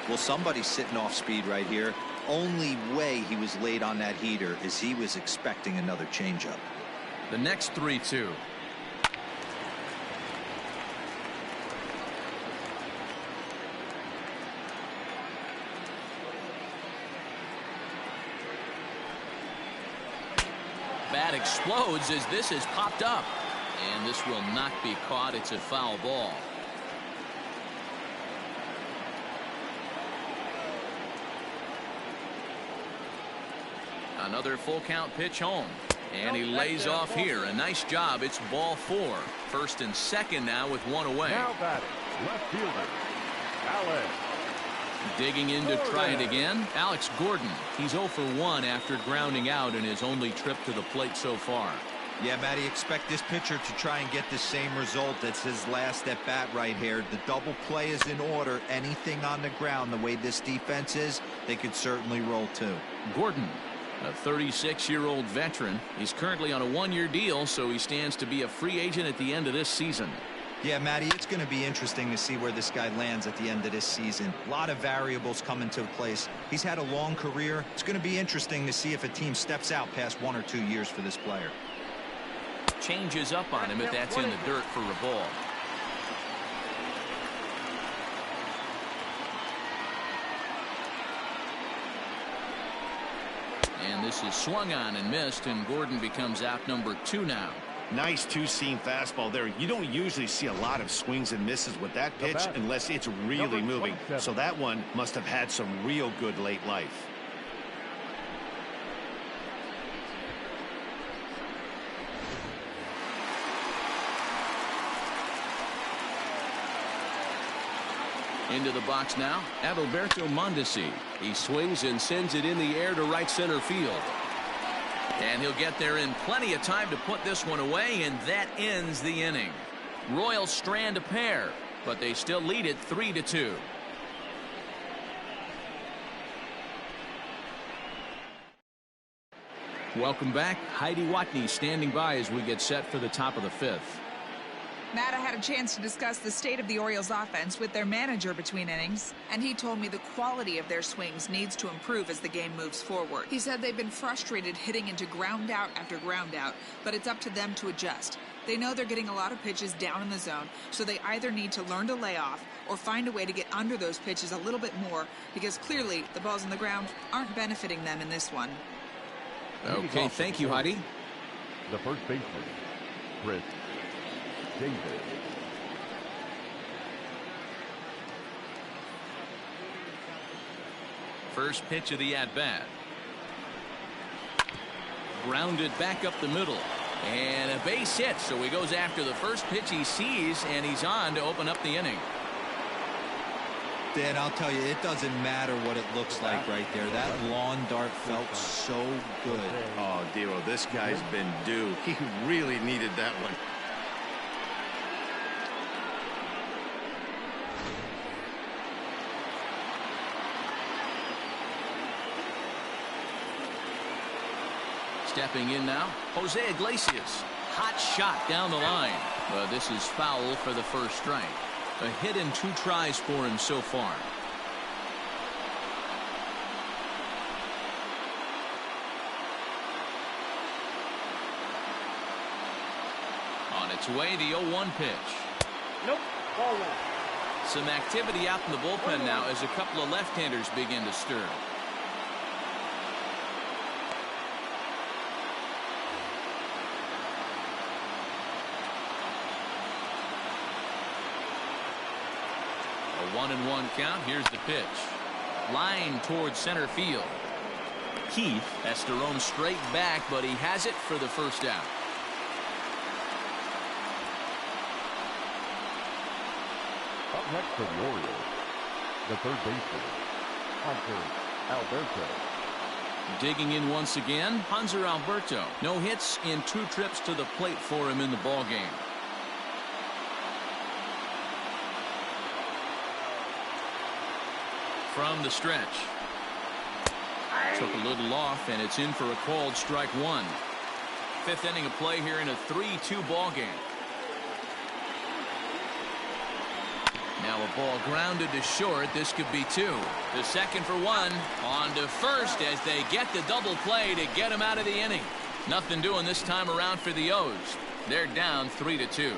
Well, somebody's sitting off speed right here. Only way he was late on that heater is he was expecting another changeup.
The next 3-2. Bat explodes as this is popped up. And this will not be caught. It's a foul ball. Another full count pitch home. And he lays off here. A nice job. It's ball 4. First and second now with 1 away.
Now batting, left fielder, Alex.
Digging in to try it again. Alex Gordon. He's 0 for 1 after grounding out in his only trip to the plate so far.
Yeah, Matty, expect this pitcher to try and get the same result. It's his last at bat right here. The double play is in order. Anything on the ground, the way this defense is, they could certainly roll too.
Gordon, a 36-year-old veteran. He's currently on a 1-year deal, so he stands to be a free agent at the end of this season.
Yeah, Matty, it's going to be interesting to see where this guy lands at the end of this season. A lot of variables come into place. He's had a long career. It's going to be interesting to see if a team steps out past 1 or 2 years for this player.
Changes up on him if that's in the dirt for a ball. And this is swung on and missed, and Gordon becomes out number 2 now.
Nice 2-seam fastball there. You don't usually see a lot of swings and misses with that pitch unless it's really moving. So that one must have had some real good late life.
Into the box now, Adalberto Mondesi. He swings and sends it in the air to right center field. And he'll get there in plenty of time to put this one away, and that ends the inning. Royals strand a pair, but they still lead it 3-2. Welcome back. Heidi Watney standing by as we get set for the top of the 5th.
Matt, I had a chance to discuss the state of the Orioles offense with their manager between innings, and he told me the quality of their swings needs to improve as the game moves forward. He said they've been frustrated hitting into ground out after ground out, but it's up to them to adjust. They know they're getting a lot of pitches down in the zone, so they either need to learn to lay off or find a way to get under those pitches a little bit more, because clearly the balls on the ground aren't benefiting them in this one.
Okay, thank you, Heidi.
The first baseman, Chris Davis.
First pitch of the at-bat. Grounded back up the middle. And a base hit, so he goes after the first pitch he sees, and he's on to open up the inning.
Dan, I'll tell you, it doesn't matter what it looks like right there. That lawn dart felt so good.
Oh, Dero, this guy's been due. He really needed that one.
Stepping in now, Jose Iglesias. Hot shot down the line. But this is foul for the first strike. A hit in 2 tries for him so far. way, the 0-1 pitch.
Nope. Ball one.
Some activity out in the bullpen now as a couple of left-handers begin to stir. A 1-1 count. Here's the pitch. Line towards center field. Keith has to roam straight back, but he has it for the first out.
Up next for the Orioles, the third baseman, Hunter Alberto.
Digging in once again, Hunter Alberto. No hits in 2 trips to the plate for him in the ballgame. From the stretch. Took a little off, and it's in for a called strike 1. 5th inning of play here in a 3-2 ball game. Now a ball grounded to short. This could be 2. The second for 1. On to first as they get the double play to get him out of the inning. Nothing doing this time around for the O's. They're down 3-2.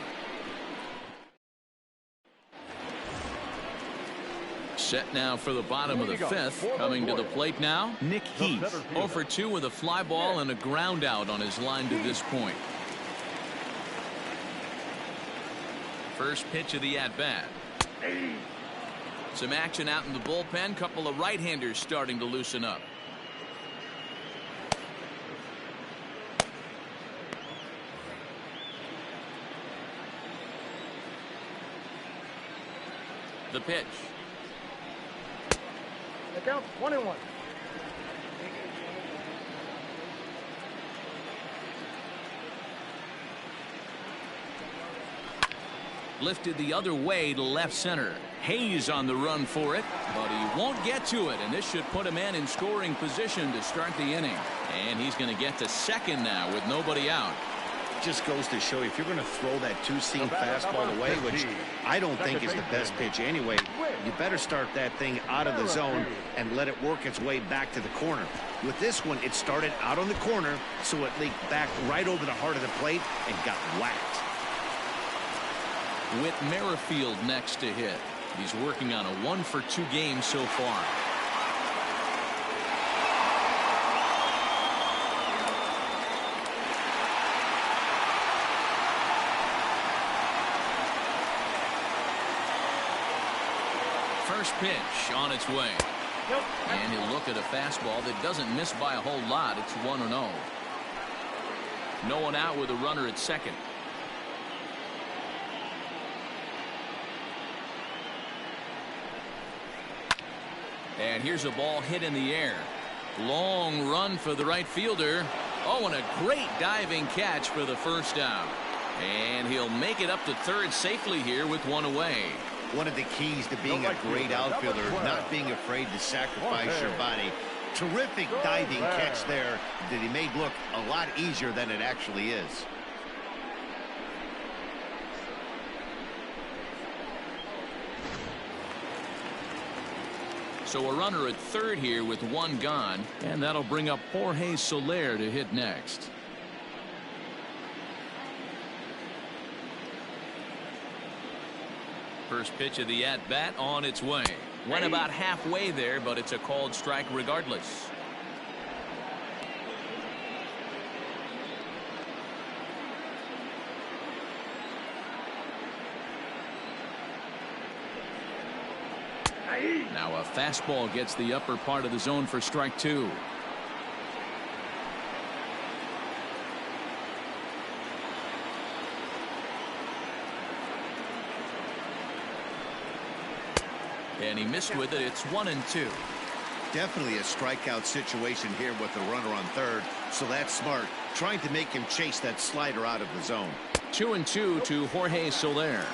Set now for the bottom of the 5th. Coming to the plate now, Nick Heath. 0 for 2 with a fly ball and a ground out on his line to this point. First pitch of the at-bat. Some action out in the bullpen. Couple of right-handers starting to loosen up. The pitch.
The count 1-1.
Lifted the other way to left center. Hayes on the run for it, but he won't get to it, and this should put a man in scoring position to start the inning. And he's going to get to second now with nobody out.
Just goes to show you, if you're going to throw that 2-seam fastball away, which I don't think is the best pitch anyway, you better start that thing out of the zone and let it work its way back to the corner. With this one, it started out on the corner, so it leaked back right over the heart of the plate and got whacked.
With Merrifield next to hit. He's working on a 1 for 2 game so far. First pitch on its way. And he'll look at a fastball that doesn't miss by a whole lot. It's 1-0. No one out with a runner at second. And here's a ball hit in the air. Long run for the right fielder. Oh, and a great diving catch for the first out. And he'll make it up to third safely here with 1 away.
One of the keys to being a great outfielder, not being afraid to sacrifice your body. Terrific diving catch there that he made look a lot easier than it actually is.
So a runner at third here with 1 gone, and that'll bring up Jorge Soler to hit next. First pitch of the at-bat on its way. Went about halfway there, but it's a called strike regardless. Now a fastball gets the upper part of the zone for strike 2. And he missed with it. It's 1-2.
Definitely a strikeout situation here with the runner on third, so that's smart, trying to make him chase that slider out of the zone.
2-2 to Jorge Soler.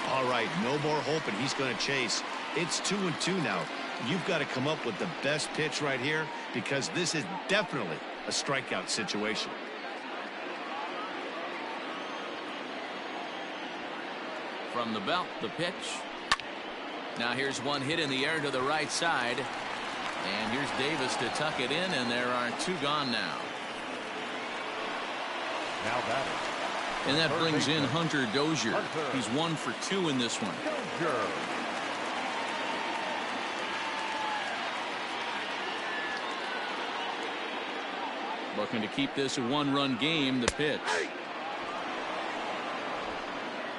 All right, no more hoping he's going to chase. It's 2-2 now. You've got to come up with the best pitch right here, because this is definitely a strikeout situation.
From the belt, the pitch. Now here's one hit in the air to the right side. And here's Davis to tuck it in, and there are 2 gone now.
Now batting,
And that brings in Hunter Dozier. He's 1 for 2 in this one. Looking to keep this a one-run game. The pitch.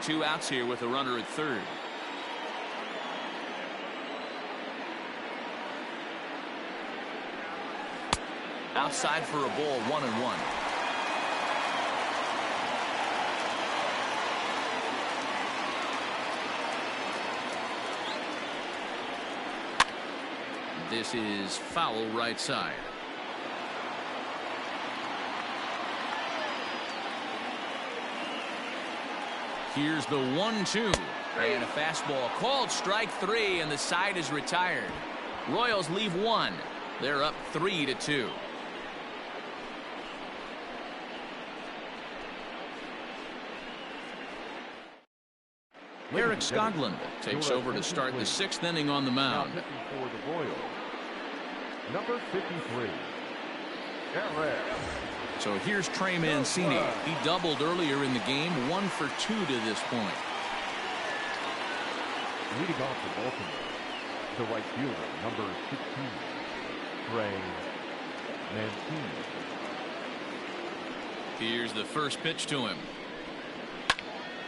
2 outs here with a runner at third. Outside for a ball, 1-1. This is foul right side. Here's the 1-2. And a fastball called strike 3, and the side is retired. Royals leave 1. They're up 3-2. Eric Skoglund takes over to start the 6th inning on the mound.
For the Royals, number 53, Eric.
So here's Trey Mancini. He doubled earlier in the game, 1 for 2 to this point.
Leading off for Baltimore, the right fielder, number 16, Trey Mancini.
Here's the first pitch to him.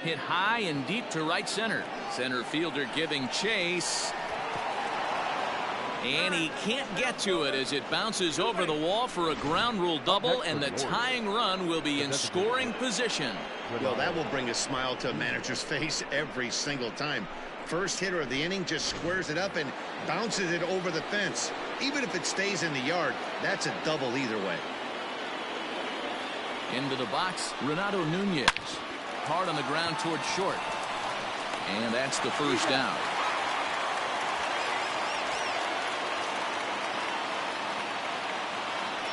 Hit high and deep to right center. Center fielder giving chase. And he can't get to it as it bounces over the wall for a ground rule double, and the tying run will be in scoring position.
Well, that will bring a smile to a manager's face every single time. First hitter of the inning just squares it up and bounces it over the fence. Even if it stays in the yard, that's a double either way.
Into the box, Renato Nunez. Hard on the ground towards short. And that's the first down.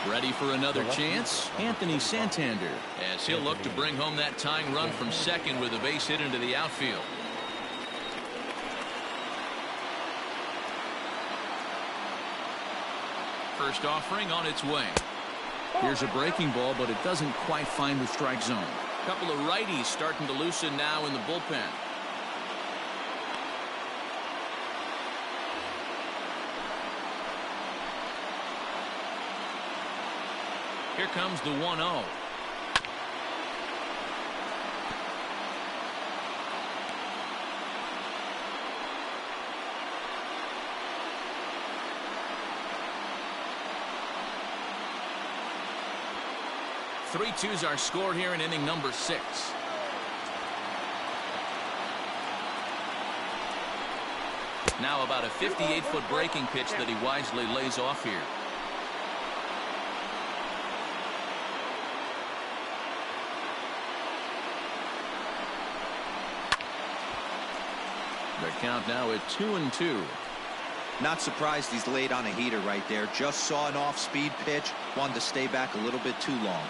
Ready for another chance? Anthony Santander, as he'll look to bring home that tying run from second with a base hit into the outfield. First offering on its way. Here's a breaking ball, but it doesn't quite find the strike zone. Couple of righties starting to loosen now in the bullpen. Here comes the 1-0. Three twos are scored here in inning number 6. Now about a 58-foot breaking pitch that he wisely lays off here. The count now at 2-2.
Not surprised he's laid on a heater right there. Just saw an off-speed pitch. Wanted to stay back a little bit too long.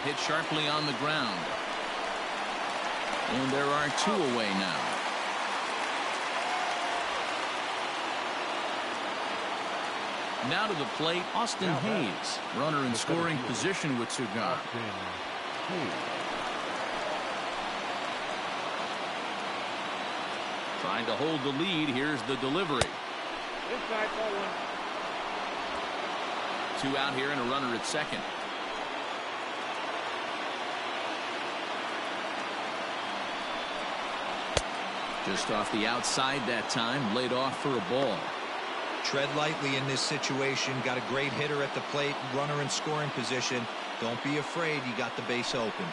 Hit sharply on the ground. And there are 2 away now. Now to the plate, Austin Hayes. Runner in scoring position with Sugan. Trying to hold the lead. Here's the delivery.
Inside ball 1.
2 out here and a runner at second. Just off the outside that time, laid off for a ball.
Tread lightly in this situation. Got a great hitter at the plate, runner in scoring position. Don't be afraid, you got the base open.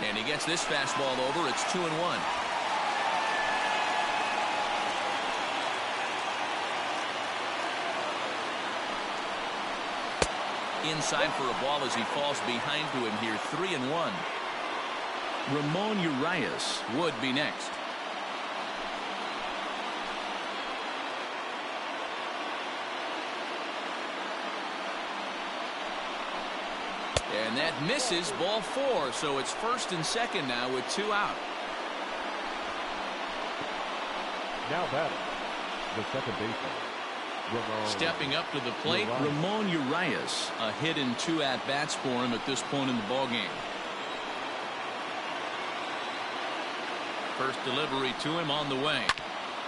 And he gets this fastball over. It's 2-1. Inside for a ball as he falls behind to him here. 3-1. Ramon Urias would be next. And that misses, ball 4. So it's first and second now with 2 out.
Now batting, The second baseman, Ramon.
Stepping up to the plate, Ramon Urias. A hit in 2 at-bats for him at this point in the ballgame. First delivery to him on the way.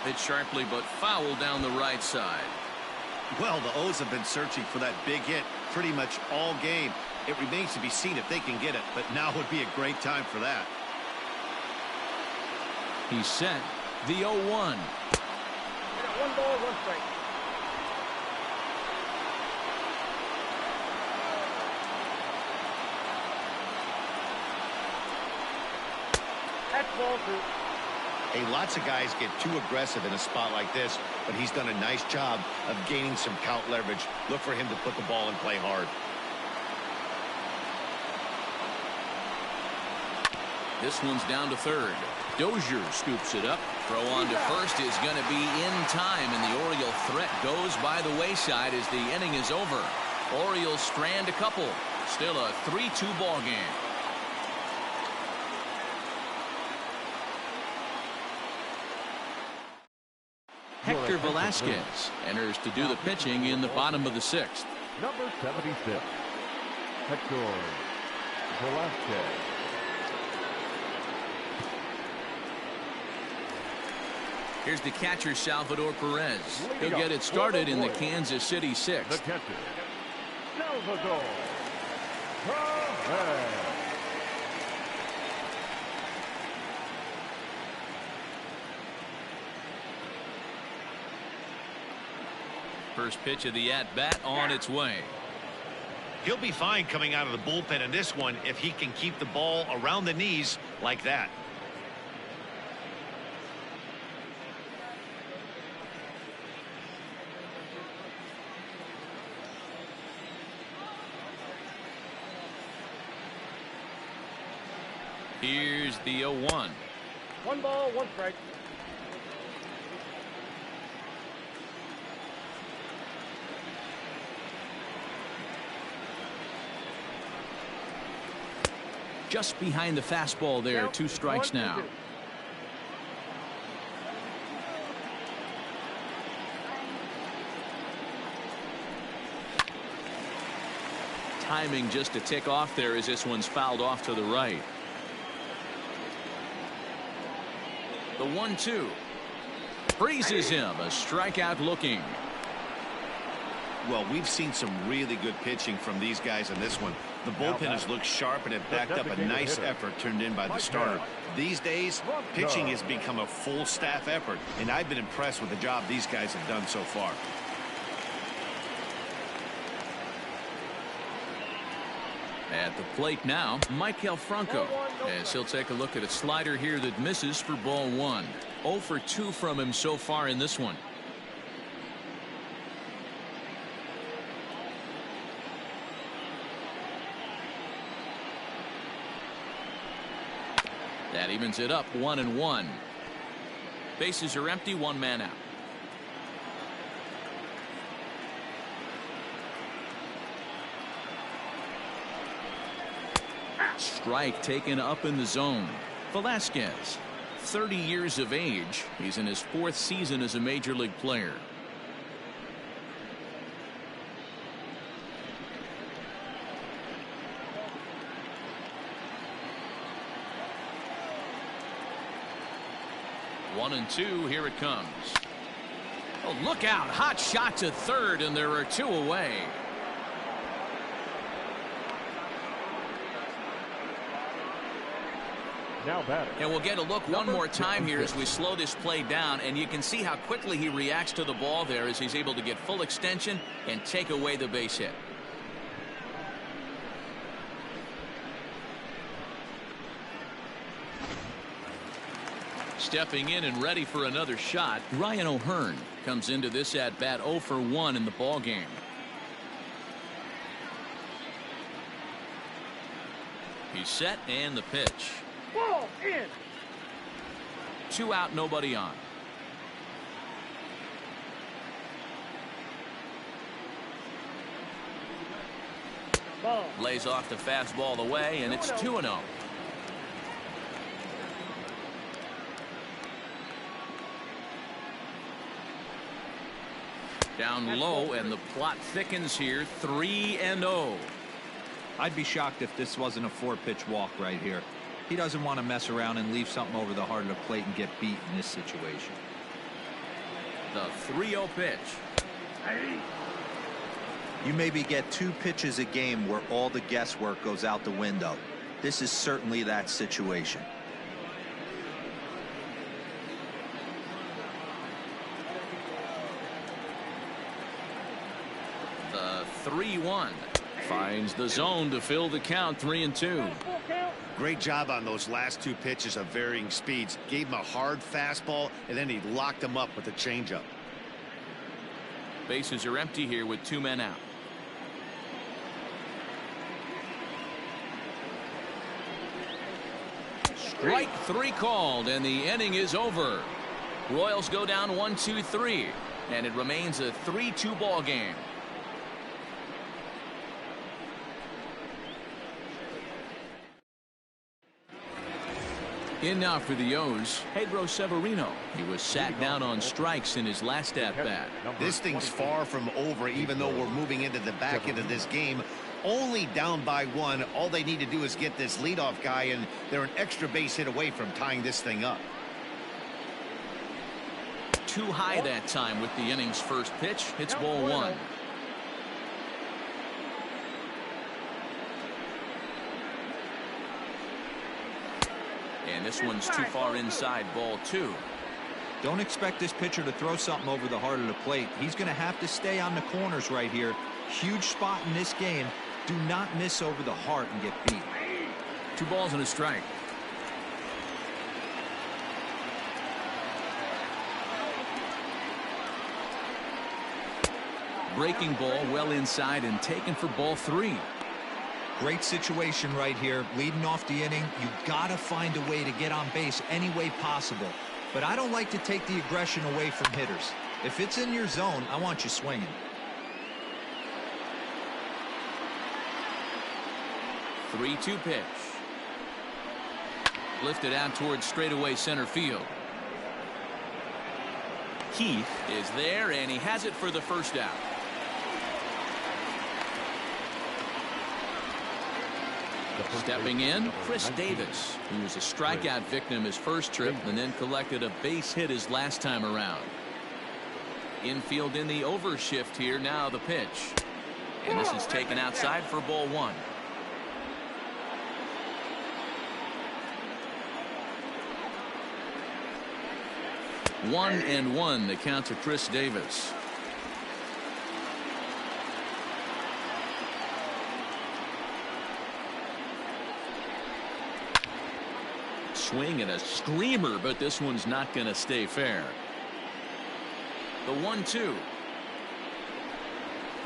Hit sharply but foul down the right side.
Well, the O's have been searching for that big hit pretty much all game. It remains to be seen if they can get it, but now would be a great time for that.
He's set. The 0-1.
1 ball, 1 strike. That's ball 2.
Hey, lots of guys get too aggressive in a spot like this, but he's done a nice job of gaining some count leverage. Look for him to put the ball in play hard.
This one's down to third. Dozier scoops it up. Throw on to first is going to be in time, and the Oriole threat goes by the wayside as the inning is over. Orioles strand a couple. Still a 3-2 ball game. Hector Velasquez enters to do the pitching in the bottom of the 6th.
Number 76, Hector Velasquez.
Here's the catcher, Salvador Perez. He'll get it started in the Kansas City 6th.
The catcher, Salvador Perez.
First pitch of the at-bat on its way.
He'll be fine coming out of the bullpen in this one if he can keep the ball around the knees like that.
Here's the 0-1.
1 ball, 1 strike.
Just behind the fastball there. 2 strikes now. Timing just to tick off there as this one's fouled off to the right. The 1-2. Freezes him. A strikeout looking.
Well, we've seen some really good pitching from these guys in this one. The bullpen has looked sharp and it backed up a nice effort turned in by the starter. These days, pitching has become a full staff effort, and I've been impressed with the job these guys have done so far.
At the plate now, Michael Franco, as he'll take a look at a slider here that misses for ball 1. 0 for 2 from him so far in this one. That evens it up 1-1. Bases are empty, 1 man out. Strike taken up in the zone. Velasquez, 30 years of age. He's in his 4th season as a major league player. One and 2, here it comes. Oh, look out. Hot shot to third, and there are 2 away.
Now batting.
And we'll get a look one more time here as we slow this play down, and you can see how quickly he reacts to the ball there as he's able to get full extension and take away the base hit. Stepping in and ready for another shot, Ryan O'Hearn comes into this at bat 0 for 1 in the ball game. He's set and the pitch.
Ball in.
2 out, nobody on.
Ball.
Lays off the fastball away, and it's 2-0. Down low, and the plot thickens here. 3-0.
I'd be shocked if this wasn't a 4-pitch walk right here. He doesn't want to mess around and leave something over the heart of the plate and get beat in this situation.
The 3-0 pitch.
You maybe get 2 pitches a game where all the guesswork goes out the window. This is certainly that situation.
The 3-1 finds the zone to fill the count. 3-2.
Great job on those last 2 pitches of varying speeds. Gave him a hard fastball, and then he locked him up with a changeup.
Bases are empty here with 2 men out. Strike 3 called, and the inning is over. Royals go down 1-2-3, and it remains a 3-2 ball game. In now for the O's, Pedro Severino. He was sat down on strikes in his last at-bat.
This thing's far from over, even though we're moving into the back end of this game. Only down by 1. All they need to do is get this leadoff guy, and they're an extra base hit away from tying this thing up.
Too high that time with the inning's first pitch. It's ball 1. And this one's too far inside, ball 2.
Don't expect this pitcher to throw something over the heart of the plate. He's going to have to stay on the corners right here. Huge spot in this game. Do not miss over the heart and get beat.
2 balls and a strike. Breaking ball well inside and taken for ball 3.
Great situation right here. Leading off the inning, you got to find a way to get on base any way possible. But I don't like to take the aggression away from hitters. If it's in your zone, I want you swinging.
3-2 pitch. Lifted out towards straightaway center field. Keith is there, and he has it for the first out. Stepping in, Chris Davis, who was a strikeout victim his first trip and then collected a base hit his last time around. Infield in the overshift here. Now the pitch, and this is taken outside for ball 1. One and 1 the count to Chris Davis. Swing and a screamer, but this one's not going to stay fair. The 1-2.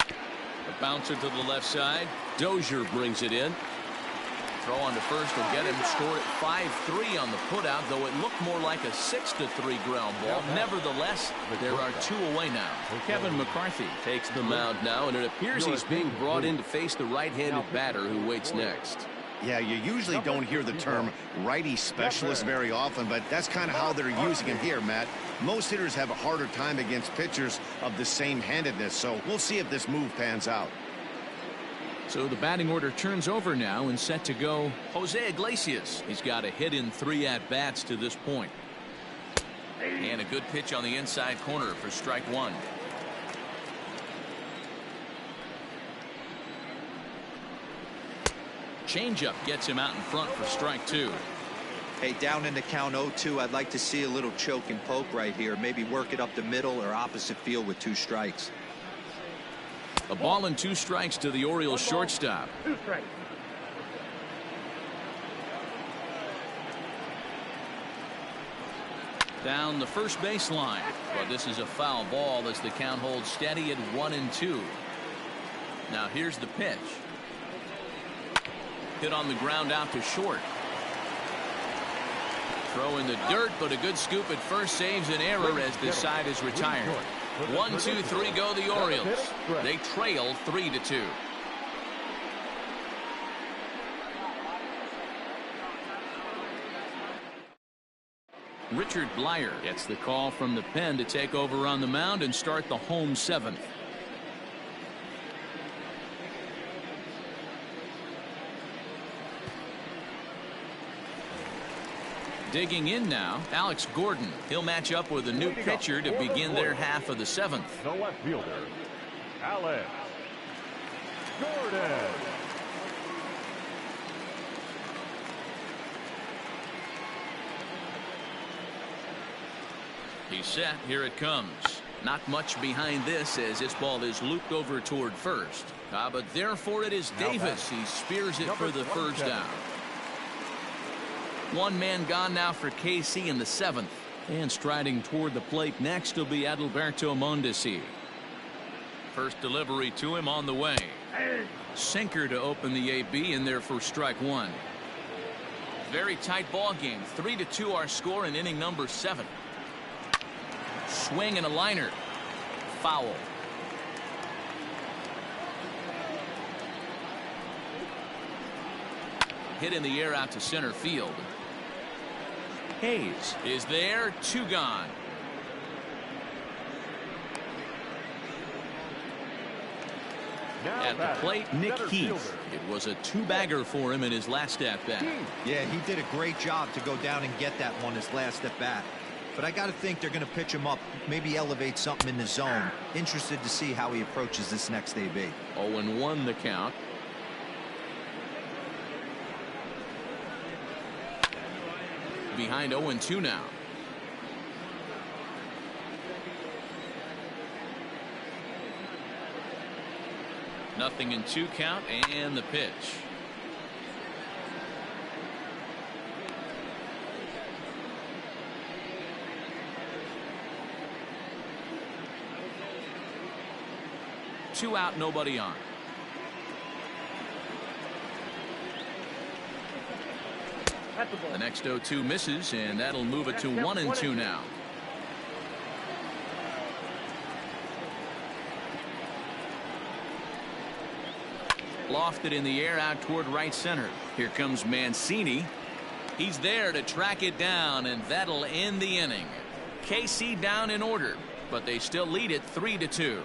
The bouncer to the left side. Dozier brings it in. Throw on to first will get him. Scored at 5-3 on the putout, though it looked more like a 6-3 ground ball. Nevertheless, there are 2 away now. Kevin McCarthy takes the mound now, and it appears he's being brought in to face the right-handed batter who waits next.
Yeah, you usually don't hear the term righty specialist very often, but that's kind of how they're using him here, Matt. Most hitters have a harder time against pitchers of the same handedness, so we'll see if this move pans out.
So the batting order turns over now and set to go Jose Iglesias. He's got a hit in 3 at-bats to this point. And a good pitch on the inside corner for strike 1. Changeup gets him out in front for strike 2.
Hey, down in the count 0-2, I'd like to see a little choke and poke right here. Maybe work it up the middle or opposite field with 2 strikes.
A ball and 2 strikes to the Orioles shortstop.
2 strikes.
Down the first baseline. But this is a foul ball as the count holds steady at 1-2. Now here's the pitch. Hit on the ground out to short. Throw in the dirt, but a good scoop at first saves an error as this side is retired. 1-2-3 go the Orioles. They trail 3-2. Richard Blyer gets the call from the pen to take over on the mound and start the home seventh. Digging in now, Alex Gordon. He'll match up with a new pitcher to begin their half of the seventh.
The left fielder, Alex Gordon.
He's set. Here it comes. Not much behind this as this ball is looped over toward first. But therefore it is Davis. He spears it for the first down. One man gone now for KC in the seventh. And striding toward the plate next will be Adalberto Mondesi. First delivery to him on the way. Sinker to open the AB in there for strike one. Very tight ball game. 3-2 our score in inning number 7. Swing and a liner. Foul. Hit in the air out to center field. Hayes is there. 2 gone.
Now
At the plate, Nick Heath. It was a 2-bagger for him in his last at bat.
Yeah, he did a great job to go down and get that one his last at bat. But I got to think they're going to pitch him up, maybe elevate something in the zone. Interested to see how he approaches this next AB.
0-1 the count. Behind 0-2 now. Nothing in 2 count and the pitch. Two out, nobody on. The next 0-2 misses, and that'll move it to 1-2 now. Lofted in the air out toward right center. Here comes Mancini. He's there to track it down, and that'll end the inning. KC down in order, but they still lead it 3-2.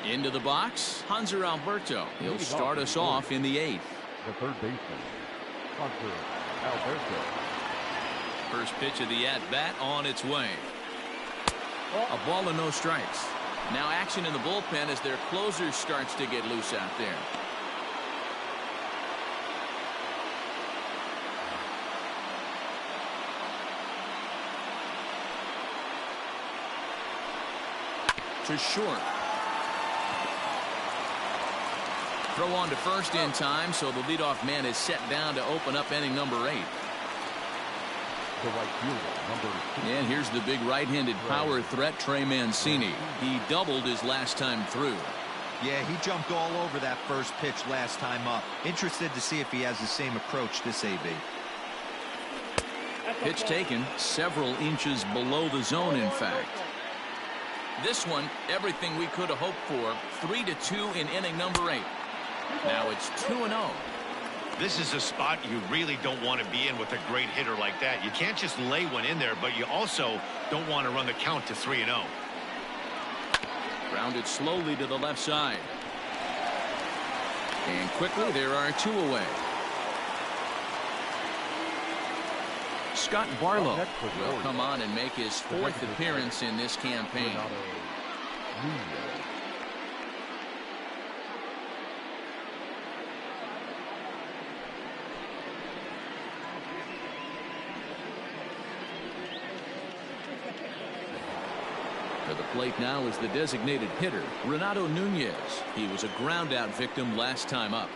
Into the box, Hanser Alberto. He'll start us off in the 8th.
The third baseman, Hanser Alberto.
First pitch of the at-bat on its way. A ball and no strikes. Now action in the bullpen as their closer starts to get loose out there. To short. Throw on to first in time, so the leadoff man is set down to open up inning number 8.
The right fielder, number 6.
And here's the big right-handed power threat, Trey Mancini. He doubled his last time through.
Yeah, he jumped all over that first pitch last time up. Interested to see if he has the same approach this AB.
Pitch taken several inches below the zone, in fact. This one, everything we could have hoped for. 3-2 in inning number 8. Now it's 2-0.
This is a spot you really don't want to be in with a great hitter like that. You can't just lay one in there, but you also don't want to run the count to 3-0.
Grounded slowly to the left side. And quickly there are 2 away. Scott Barlow will come on and make his 4th appearance in this campaign. To the plate now is the designated hitter, Renato Nunez. He was a ground-out victim last time up.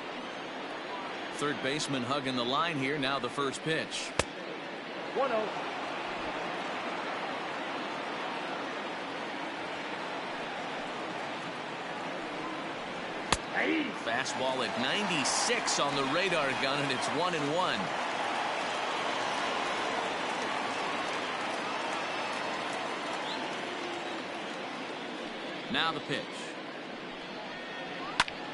Third baseman hugging the line here. Now the first pitch.
1-0.
Fastball at 96 on the radar gun, and it's 1-1. Now the pitch.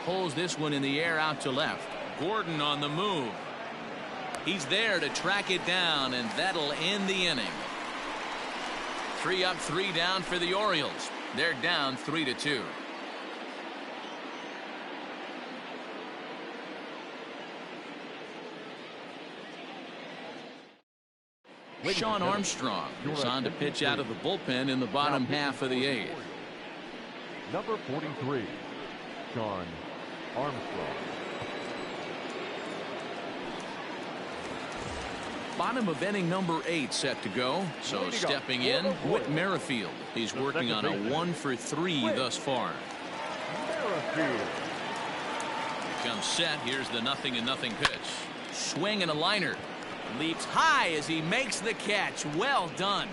Pulls this one in the air out to left. Gordon on the move. He's there to track it down, and that'll end the inning. 3 up, 3 down for the Orioles. They're down 3-2. Sean Armstrong is on to pitch out of the bullpen in the bottom half of the 8th.
Number 43, Sean Armstrong.
Bottom of inning number 8 set to go. So stepping in, Whit Merrifield. He's working on a 1 for 3 thus far. Here comes set. Here's the 0-0 pitch. Swing and a liner. Leaps high as he makes the catch. Well done.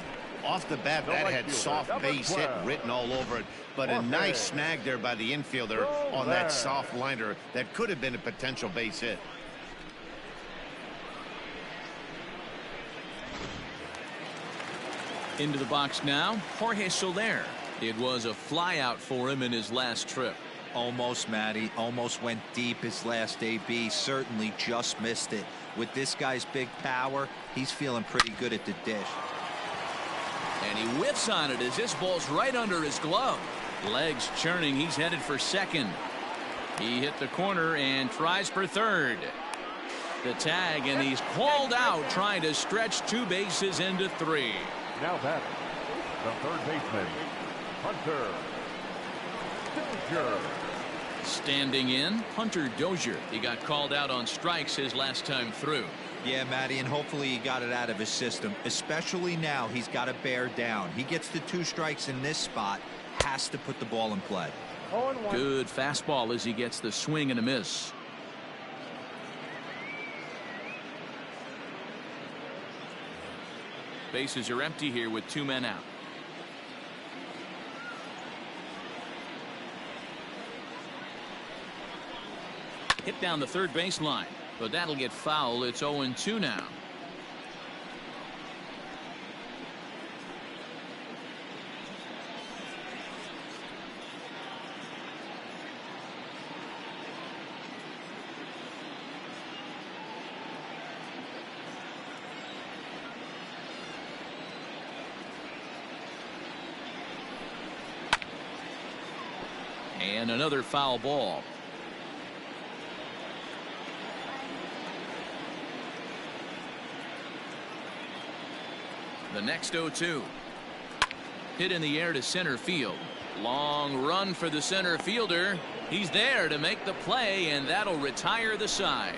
Off the bat, that had soft base hit written all over it, but a nice snag there by the infielder on that soft liner that could have been a potential base hit.
Into the box now, Jorge Soler. It was a flyout for him in his last trip.
Almost, Matty. Almost went deep his last AB. Certainly just missed it. With this guy's big power, he's feeling pretty good at the dish.
And he whiffs on it as this ball's right under his glove. Legs churning. He's headed for second. He hit the corner and tries for third. The tag, and he's called out trying to stretch 2 bases into 3.
Now batting, the third baseman, Hunter Dozier.
Standing in, Hunter Dozier. He got called out on strikes his last time through.
Yeah, Matty, and hopefully he got it out of his system. Especially now, he's got to bear down. He gets the 2 strikes in this spot, has to put the ball in play.
Good fastball as he gets the swing and a miss. Bases are empty here with 2 men out. Hit down the third baseline, but that'll get foul. It's 0-2 now. And another foul ball. The next 0-2. Hit in the air to center field. Long run for the center fielder. He's there to make the play, and that'll retire the side.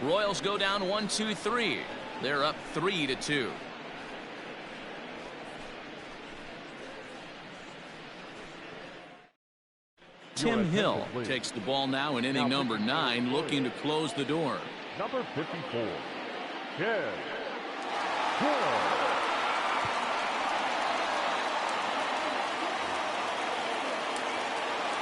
Royals go down 1-2-3. They're up 3-2. Tim Hill takes the ball now in inning number 9, looking to close the door.
Number 54, Ken.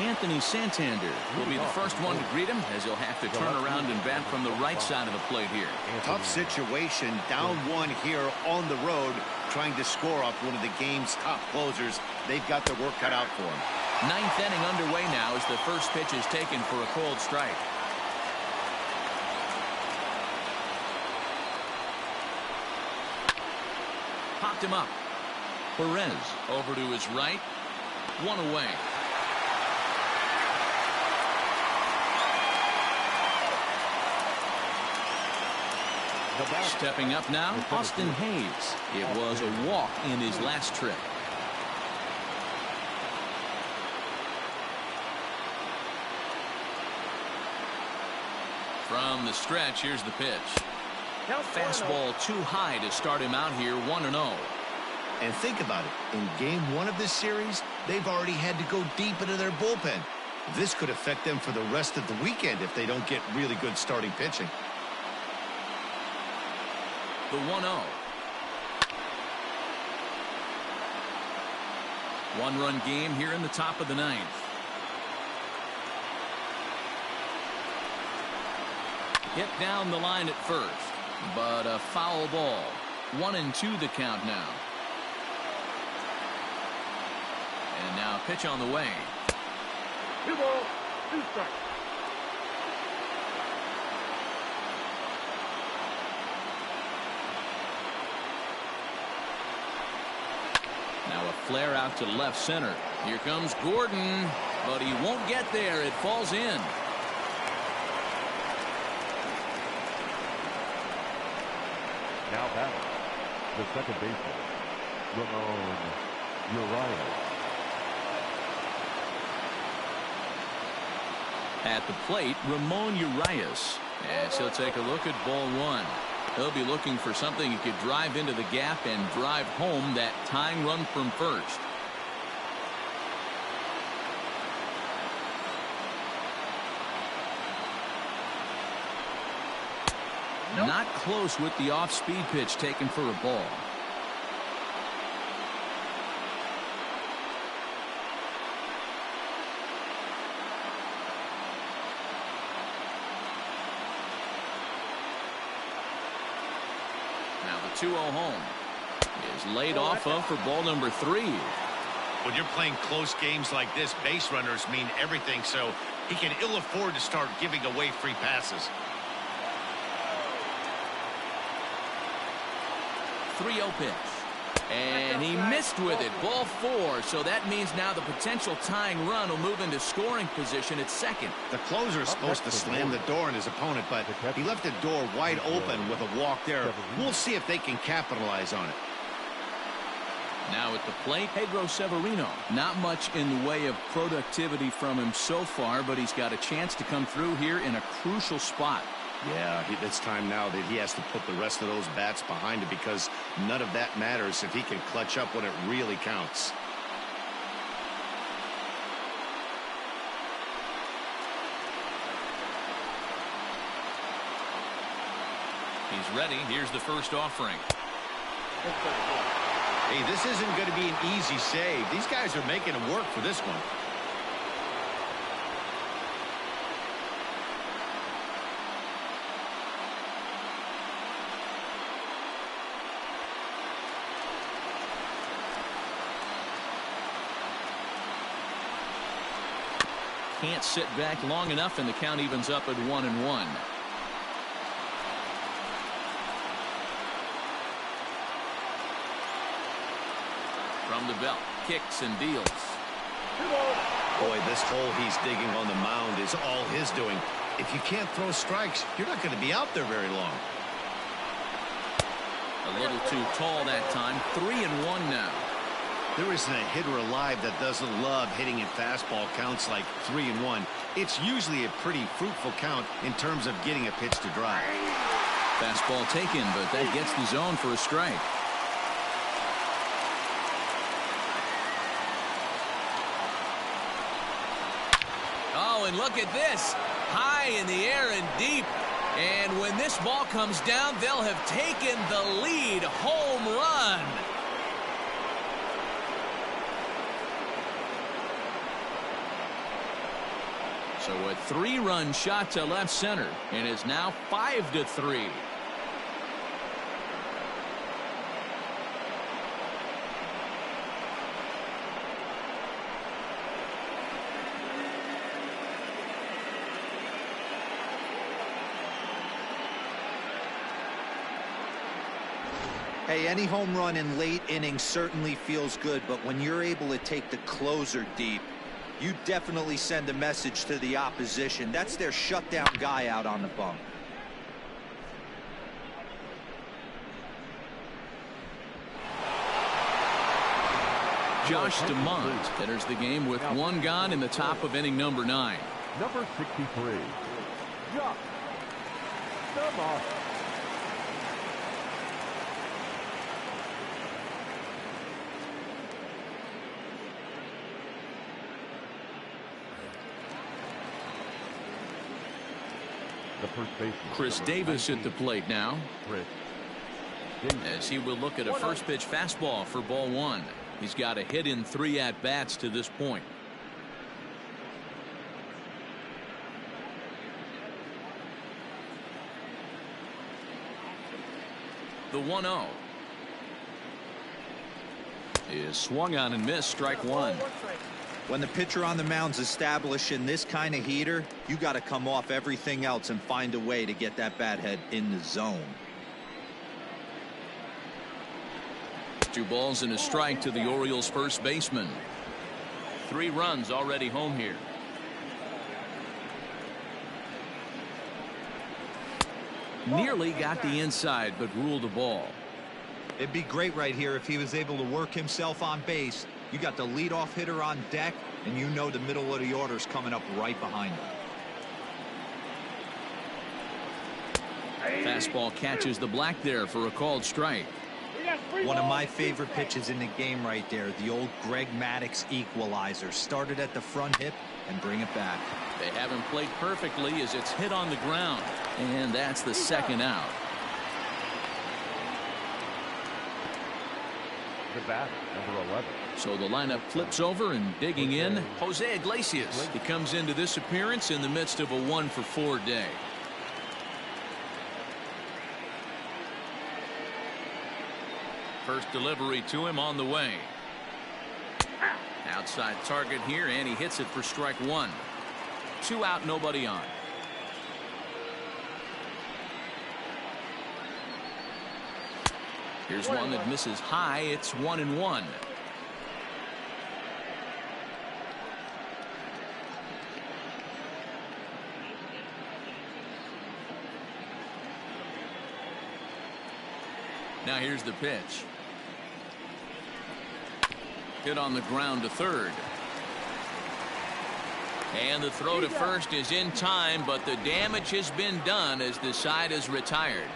Anthony Santander will be the first one to greet him, as he'll have to turn around and bat from the right side of the plate here.
Tough situation, down 1 here on the road, trying to score off one of the game's top closers. They've got their work cut out for them.
9th inning underway now as the first pitch is taken for a cold strike. Popped him up. Perez over to his right. 1 away. Stepping up now, Austin Hayes. It was a walk in his last trip. From the stretch, here's the pitch. Fastball too high to start him out here, 1-0.
And think about it. In game 1 of this series, they've already had to go deep into their bullpen. This could affect them for the rest of the weekend if they don't get really good starting pitching.
The 1-0. 1-run game here in the top of the 9th. Hit down the line at first, but a foul ball. 1-2 the count now. And now pitch on the way.
2 balls, 2 strikes.
flare out to left center. Here comes Gordon, but he won't get there. It falls in.
Now batting, the second baseman, Ramon Urias.
At the plate, Ramon Urias. As he'll take a look at ball one. He'll be looking for something he could drive into the gap and drive home that tying run from first. Nope. Not close with the off-speed pitch taken for a ball. Now the 2-0 home is laid off of for ball number 3.
When you're playing close games like this, base runners mean everything, so he can ill afford to start giving away free passes.
3-0 pitch. And he missed with it. Ball 4. So that means now the potential tying run will move into scoring position at second.
The closer is supposed to slam the door on his opponent, but he left the door wide open with a walk there. We'll see if they can capitalize on it.
Now at the plate, Pedro Severino. Not much in the way of productivity from him so far, but he's got a chance to come through here in a crucial spot.
Yeah, it's time now that he has to put the rest of those bats behind it, because none of that matters if he can clutch up when it really counts.
He's ready. Here's the first offering.
Hey, this isn't going to be an easy save. These guys are making it work for this one.
Can't sit back long enough, and the count evens up at 1-1. From the belt, kicks and deals.
Boy, this hole he's digging on the mound is all his doing. If you can't throw strikes, you're not going to be out there very long.
A little too tall that time. 3-1 now.
There isn't a hitter alive that doesn't love hitting at fastball counts like 3-1. It's usually a pretty fruitful count in terms of getting a pitch to drive.
Fastball taken, but that gets the zone for a strike. Oh, and look at this. High in the air and deep. And when this ball comes down, they'll have taken the lead. Home run. So a 3-run shot to left center, and it's now 5-3.
Hey, any home run in late innings certainly feels good, but when you're able to take the closer deep, you definitely send a message to the opposition. That's their shutdown guy out on the bump.
Josh DeMont enters the game with one gone in the top of inning number 9.
Number 63, Josh DeMont.
Chris Davis at the plate now, as he will look at a first pitch fastball for ball 1. He's got a hit in 3 at-bats to this point. The 1-0 is swung on and missed. Strike 1.
When the pitcher on the mound's establishing this kind of heater, you got to come off everything else and find a way to get that bat head in the zone.
2 balls and a strike to the Orioles first baseman. 3 runs already home here. Nearly got the inside, but ruled a ball.
It'd be great right here if he was able to work himself on base. You got the leadoff hitter on deck, and you know the middle of the order's coming up right behind him.
Fastball catches the black there for a called strike.
One of my favorite pitches in the game right there, the old Greg Maddux equalizer. Started at the front hip and bring it back.
They haven't played perfectly as it's hit on the ground, and that's the second out.
The batter, number 11.
So the lineup flips over, and digging in, Jose Iglesias. He comes into this appearance in the midst of a 1-for-4 day. First delivery to him on the way. Outside target here, and he hits it for strike 1. 2 out, nobody on. Here's one that misses high. It's 1-1. Now here's the pitch. Hit on the ground to third. And the throw to first is in time, but the damage has been done as the side is retired.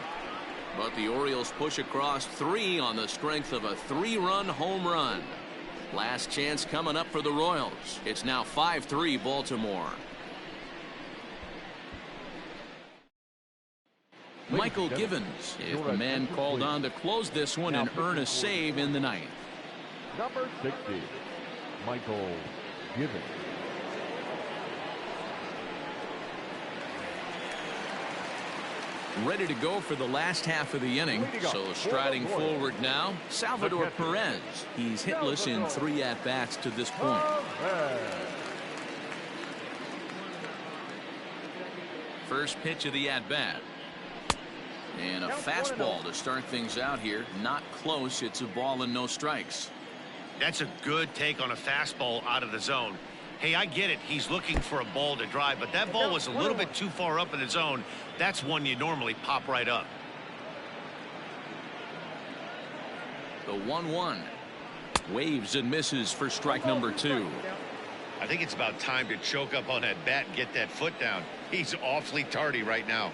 But the Orioles push across 3 on the strength of a 3-run home run. Last chance coming up for the Royals. It's now 5-3 Baltimore. Michael Givens is the man called on to close this one and earn a save in the ninth.
Number 60, Michael Givens.
Ready to go for the last half of the inning. So striding forward now, Salvador Perez. He's hitless in 3 at-bats to this point. First pitch of the at-bat. And a fastball to start things out here. Not close. It's a ball and no strikes.
That's a good take on a fastball out of the zone. Hey, I get it. He's looking for a ball to drive, but that ball was a little bit too far up in the zone. That's one you normally pop right up.
The 1-1. Waves and misses for strike number 2.
I think it's about time to choke up on that bat and get that foot down. He's awfully tardy right now.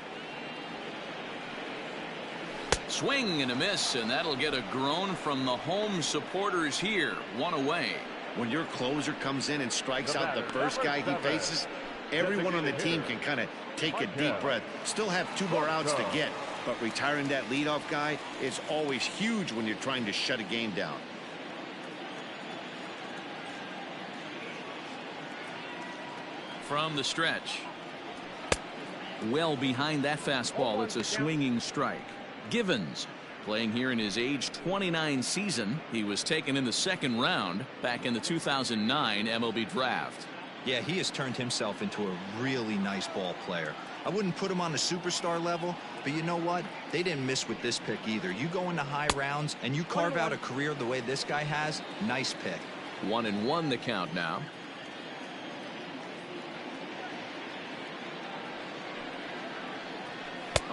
Swing and a miss, and that'll get a groan from the home supporters here. 1 away.
When your closer comes in and strikes out the first guy he faces, everyone on the team can kind of take a deep breath. Still have 2 more outs to get, but retiring that leadoff guy is always huge when you're trying to shut a game down.
From the stretch. Well behind that fastball. It's a swinging strike. Givens playing here in his age 29 season. He was taken in the 2nd round back in the 2009 MLB draft.
Yeah, he has turned himself into a really nice ball player. I wouldn't put him on the superstar level, but you know what? They didn't miss with this pick either. You go into high rounds and you carve out a career the way this guy has. Nice pick.
1-1 the count now.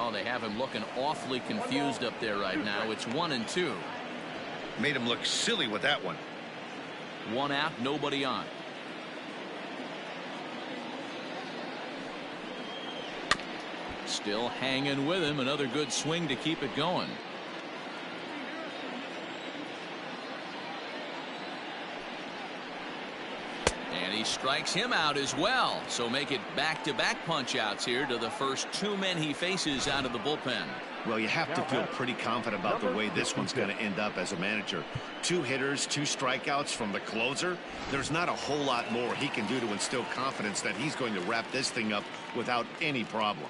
Oh, they have him looking awfully confused up there right now. It's 1-2.
Made him look silly with that one.
1 out, nobody on. Still hanging with him. Another good swing to keep it going. And he strikes him out as well. So make it back-to-back punch-outs here to the first 2 men he faces out of the bullpen.
Well, you have to feel pretty confident about the way this one's going to end up as a manager. 2 hitters, 2 strikeouts from the closer. There's not a whole lot more he can do to instill confidence that he's going to wrap this thing up without any problem.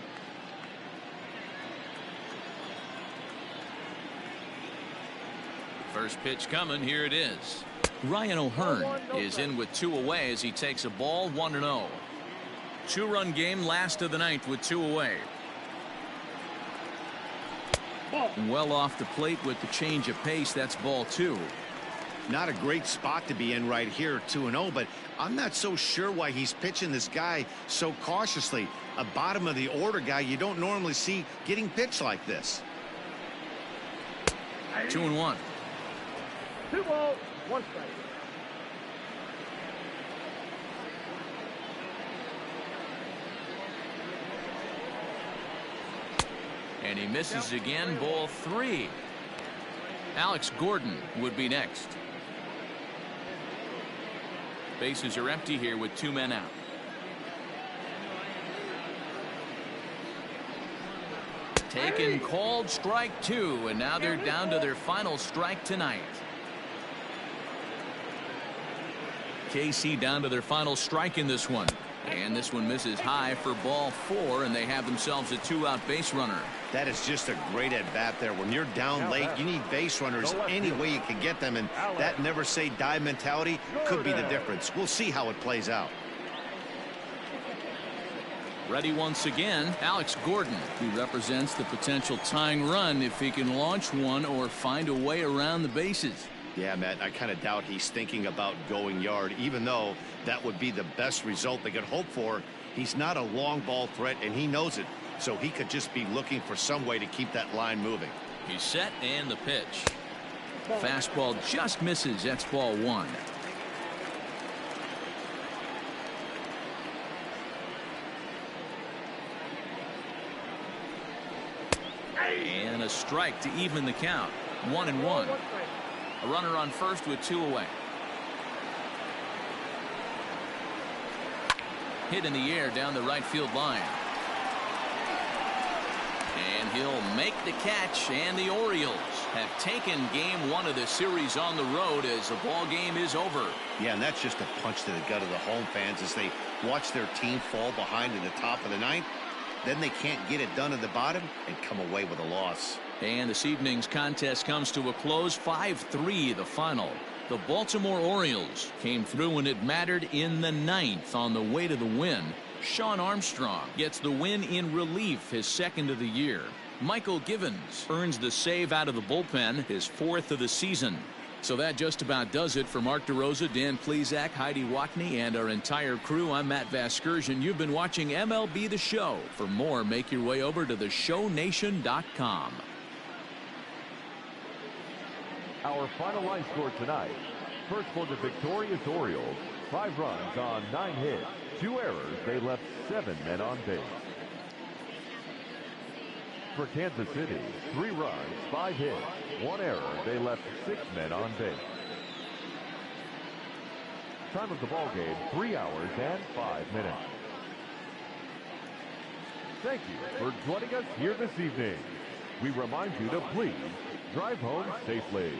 First pitch coming. Here it is. Ryan O'Hearn is in with 2 away as he takes a ball. 1-0. 2-run game, last of the ninth with 2 away.
Ball.
Well off the plate with the change of pace. That's ball 2.
Not a great spot to be in right here, 2-0, but I'm not so sure why he's pitching this guy so cautiously. A bottom of the order guy you don't normally see getting pitched like this.
2-1.
2 balls, 1 strike.
And he misses again. Ball 3. Alex Gordon would be next. Bases are empty here with 2 men out. Taken, called, strike 2, and now they're down to their final strike tonight. KC down to their final strike in this one. And this one misses high for ball 4, and they have themselves a 2-out base runner.
That is just a great at-bat there. When you're down late, you need base runners any way you can get them, and that never say die mentality could be the difference. We'll see how it plays out.
Ready once again, Alex Gordon. He represents the potential tying run if he can launch one or find a way around the bases.
Yeah, Matt, I kind of doubt he's thinking about going yard, even though that would be the best result they could hope for. He's not a long ball threat, and he knows it, so he could just be looking for some way to keep that line moving.
He's set, and the pitch. Fastball just misses. That's ball 1. And a strike to even the count. 1-1. A runner on first with 2 away. Hit in the air down the right field line. And he'll make the catch, and the Orioles have taken game 1 of the series on the road as the ball game is over.
Yeah, and that's just a punch to the gut of the home fans as they watch their team fall behind in the top of the 9th. Then they can't get it done at the bottom and come away with a loss.
And this evening's contest comes to a close. 5-3 the final. The Baltimore Orioles came through when it mattered in the 9th on the way to the win. Sean Armstrong gets the win in relief, his 2nd of the year. Michael Givens earns the save out of the bullpen, his 4th of the season. So that just about does it for Mark DeRosa, Dan Plesac, Heidi Watney, and our entire crew. I'm Matt Vasgersian. You've been watching MLB The Show. For more, make your way over to theshownation.com.
Our final line score tonight. First for the victorious Orioles, 5 runs on 9 hits, 2 errors. They left 7 men on base. For Kansas City, 3 runs, 5 hits, 1 error. They left 6 men on base. Time of the ball game, 3 hours and 5 minutes. Thank you for joining us here this evening. We remind you to please drive home safely.